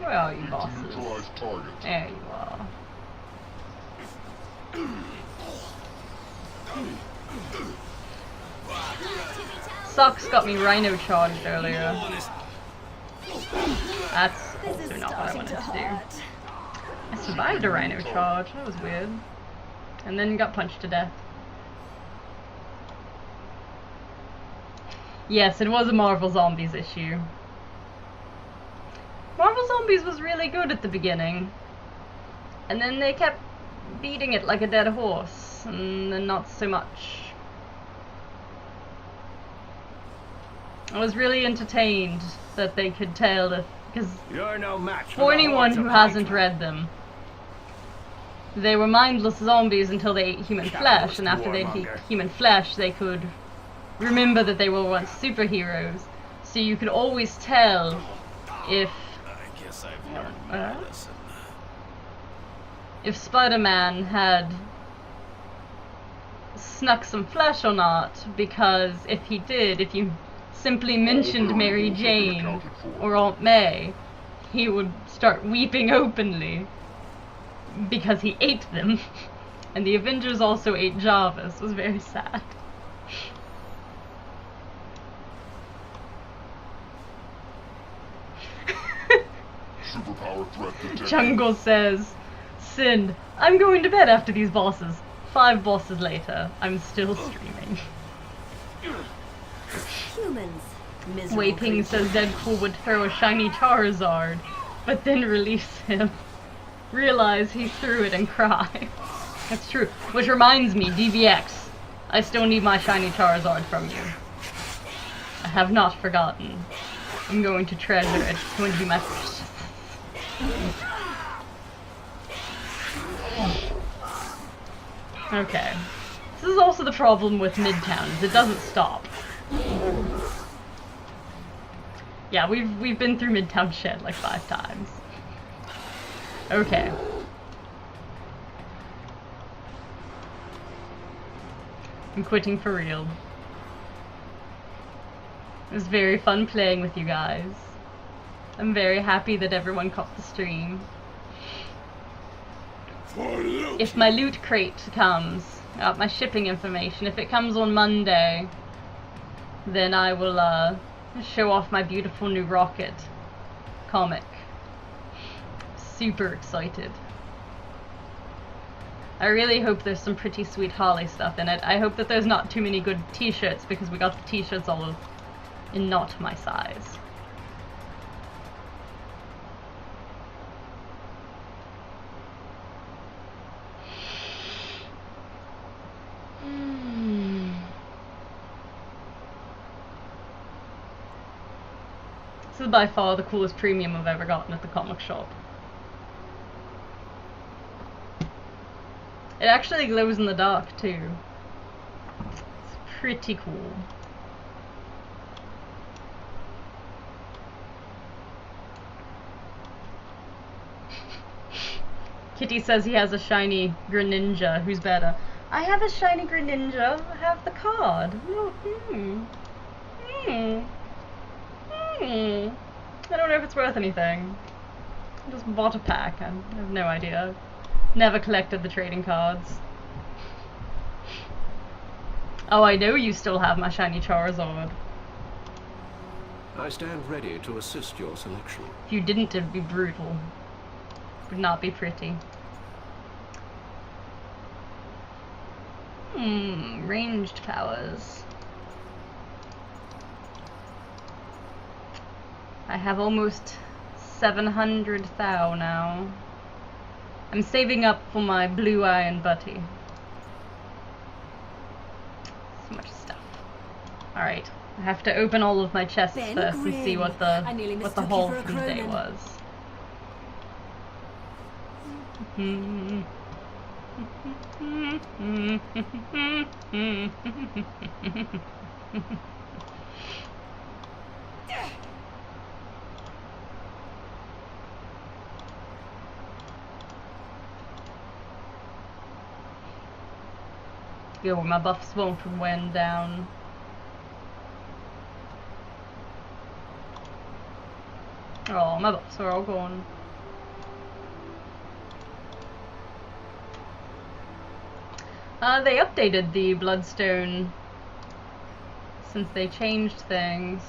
Where are you, bosses? Neutralize target. There you are. Socks got me rhino charged earlier. That's also not what I wanted to do. I survived a rhino charge, that was weird. And then got punched to death. Yes, it was a Marvel Zombies issue. Marvel Zombies was really good at the beginning. And then they kept beating it like a dead horse, and then not so much. I was really entertained that they could tell that, because You're no match for anyone who hasn't read them, they were mindless zombies until they ate human flesh, and after they ate human flesh, they could remember that they were once superheroes. So you could always tell if I guess I've learned my lesson. If Spider-Man had snuck some flesh or not, because if he did, if you simply mentioned Mary Jane or Aunt May, he would start weeping openly because he ate them. And the Avengers also ate Jarvis. It was very sad. Superpower threat detected. Jungle says, Sin, I'm going to bed after these bosses. 5 bosses later, I'm still streaming. Humans. Wei Ping says Deadpool would throw a shiny Charizard, but then release him. Realize he threw it and cry. That's true. Which reminds me, DVX, I still need my shiny Charizard from you. I have not forgotten. I'm going to treasure it. It's going to be my precious. Okay. This is also the problem with Midtown, is it doesn't stop. Yeah, we've been through Midtown Shed like 5 times. Okay. I'm quitting for real. It was very fun playing with you guys. I'm very happy that everyone caught the stream. If my loot crate comes, my shipping information, if it comes on Monday, then I will show off my beautiful new Rocket comic. Super excited. I really hope there's some pretty sweet Harley stuff in it. I hope that there's not too many good t-shirts, because we got the t-shirts all in not my size. This is by far the coolest premium I've ever gotten at the comic shop. It actually glows in the dark too. It's pretty cool. Kitty says he has a shiny Greninja. Who's better? I have a shiny Greninja. I have the card. I don't know if it's worth anything. I just bought a pack. I have no idea. Never collected the trading cards. Oh, I know you still have my shiny Charizard. I stand ready to assist your selection. If you didn't, it'd be brutal. It would not be pretty. Ranged powers. I have almost 700 thou now. I'm saving up for my blue eye and Butty. So much stuff. Alright, I have to open all of my chests Ben first and see Grimm. what I nearly the mistook you haul for a for the day Cronin. was. Yo, my buffs won't went down. Oh, my books are all gone. They updated the Bloodstone since they changed things.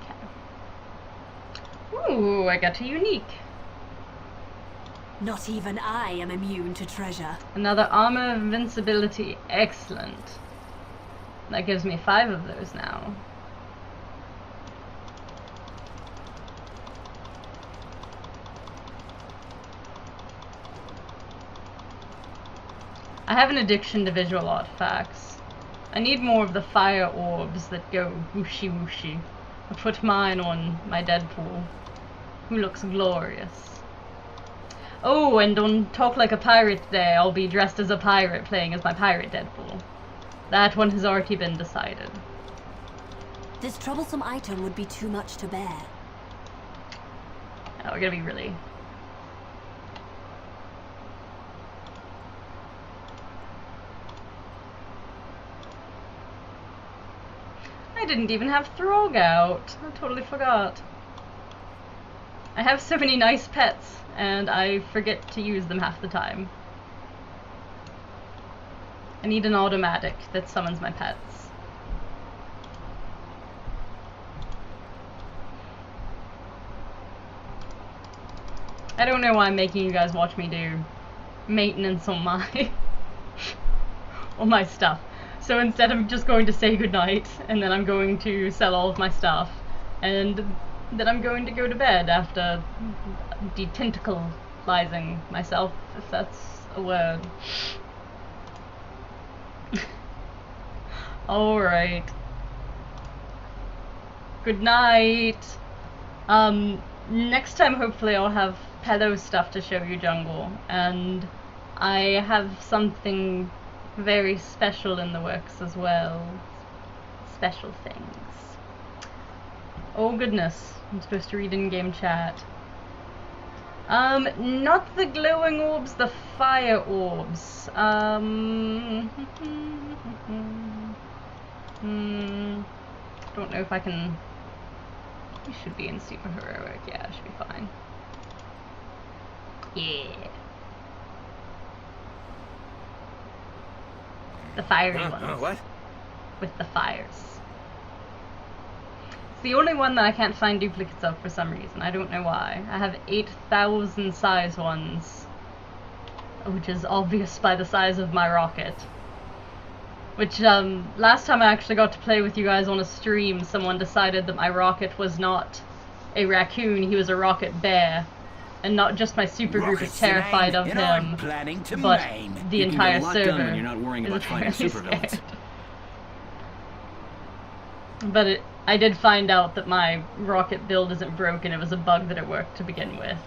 Okay. Ooh, I got a unique. Not even I am immune to treasure. Another armor of invincibility. Excellent. That gives me 5 of those now. I have an addiction to visual artifacts. I need more of the fire orbs that go whooshy whooshy. I put mine on my Deadpool, who looks glorious. Oh, and on Talk Like a Pirate Day, I'll be dressed as a pirate playing as my pirate Deadpool. That one has already been decided. This troublesome item would be too much to bear. Oh, we're gonna be really... I didn't even have Throg out. I totally forgot. I have so many nice pets, and I forget to use them half the time. I need an automatic that summons my pets. I don't know why I'm making you guys watch me do maintenance on my on my stuff. So instead of just going to say goodnight, and then I'm going to sell all of my stuff, and then I'm going to go to bed after detentacleizing myself, if that's a word. Alright. Good night. Next time hopefully I'll have pedo stuff to show you, Jungle, and I have something very special in the works as well. Special things. Oh goodness, I'm supposed to read in-game chat. Not the glowing orbs, the fire orbs. Don't know if I can... You should be in super heroic, yeah, I should be fine. Yeah. The fiery ones. What? With the fires. It's the only one that I can't find duplicates of for some reason. I don't know why. I have 8,000 size ones, which is obvious by the size of my rocket. Which, last time I actually got to play with you guys on a stream, someone decided that my rocket was not a raccoon, he was a rocket bear. And not just my super group is terrified of him, but the entire server when you're not worrying about finding supervillains. But I did find out that my rocket build isn't broken, it was a bug that it worked to begin with.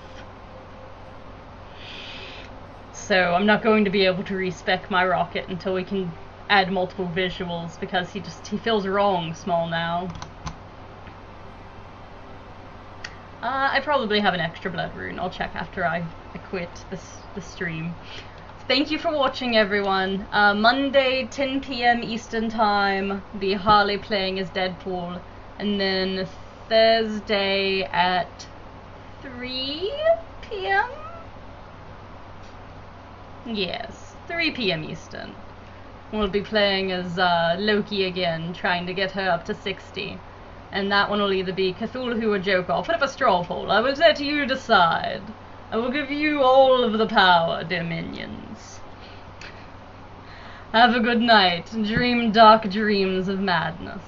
So I'm not going to be able to respec my rocket until we can add multiple visuals, because he feels wrong small now. I probably have an extra blood rune. I'll check after I quit the stream. Thank you for watching, everyone. Monday, 10 PM Eastern Time, be Harley playing as Deadpool. And then Thursday at 3 PM? Yes, 3 PM Eastern. We'll be playing as Loki again, trying to get her up to 60. And that one will either be Cthulhu or Joker. I'll put up a straw poll. I will let you decide. I will give you all of the power, dear minions. Have a good night. Dream dark dreams of madness.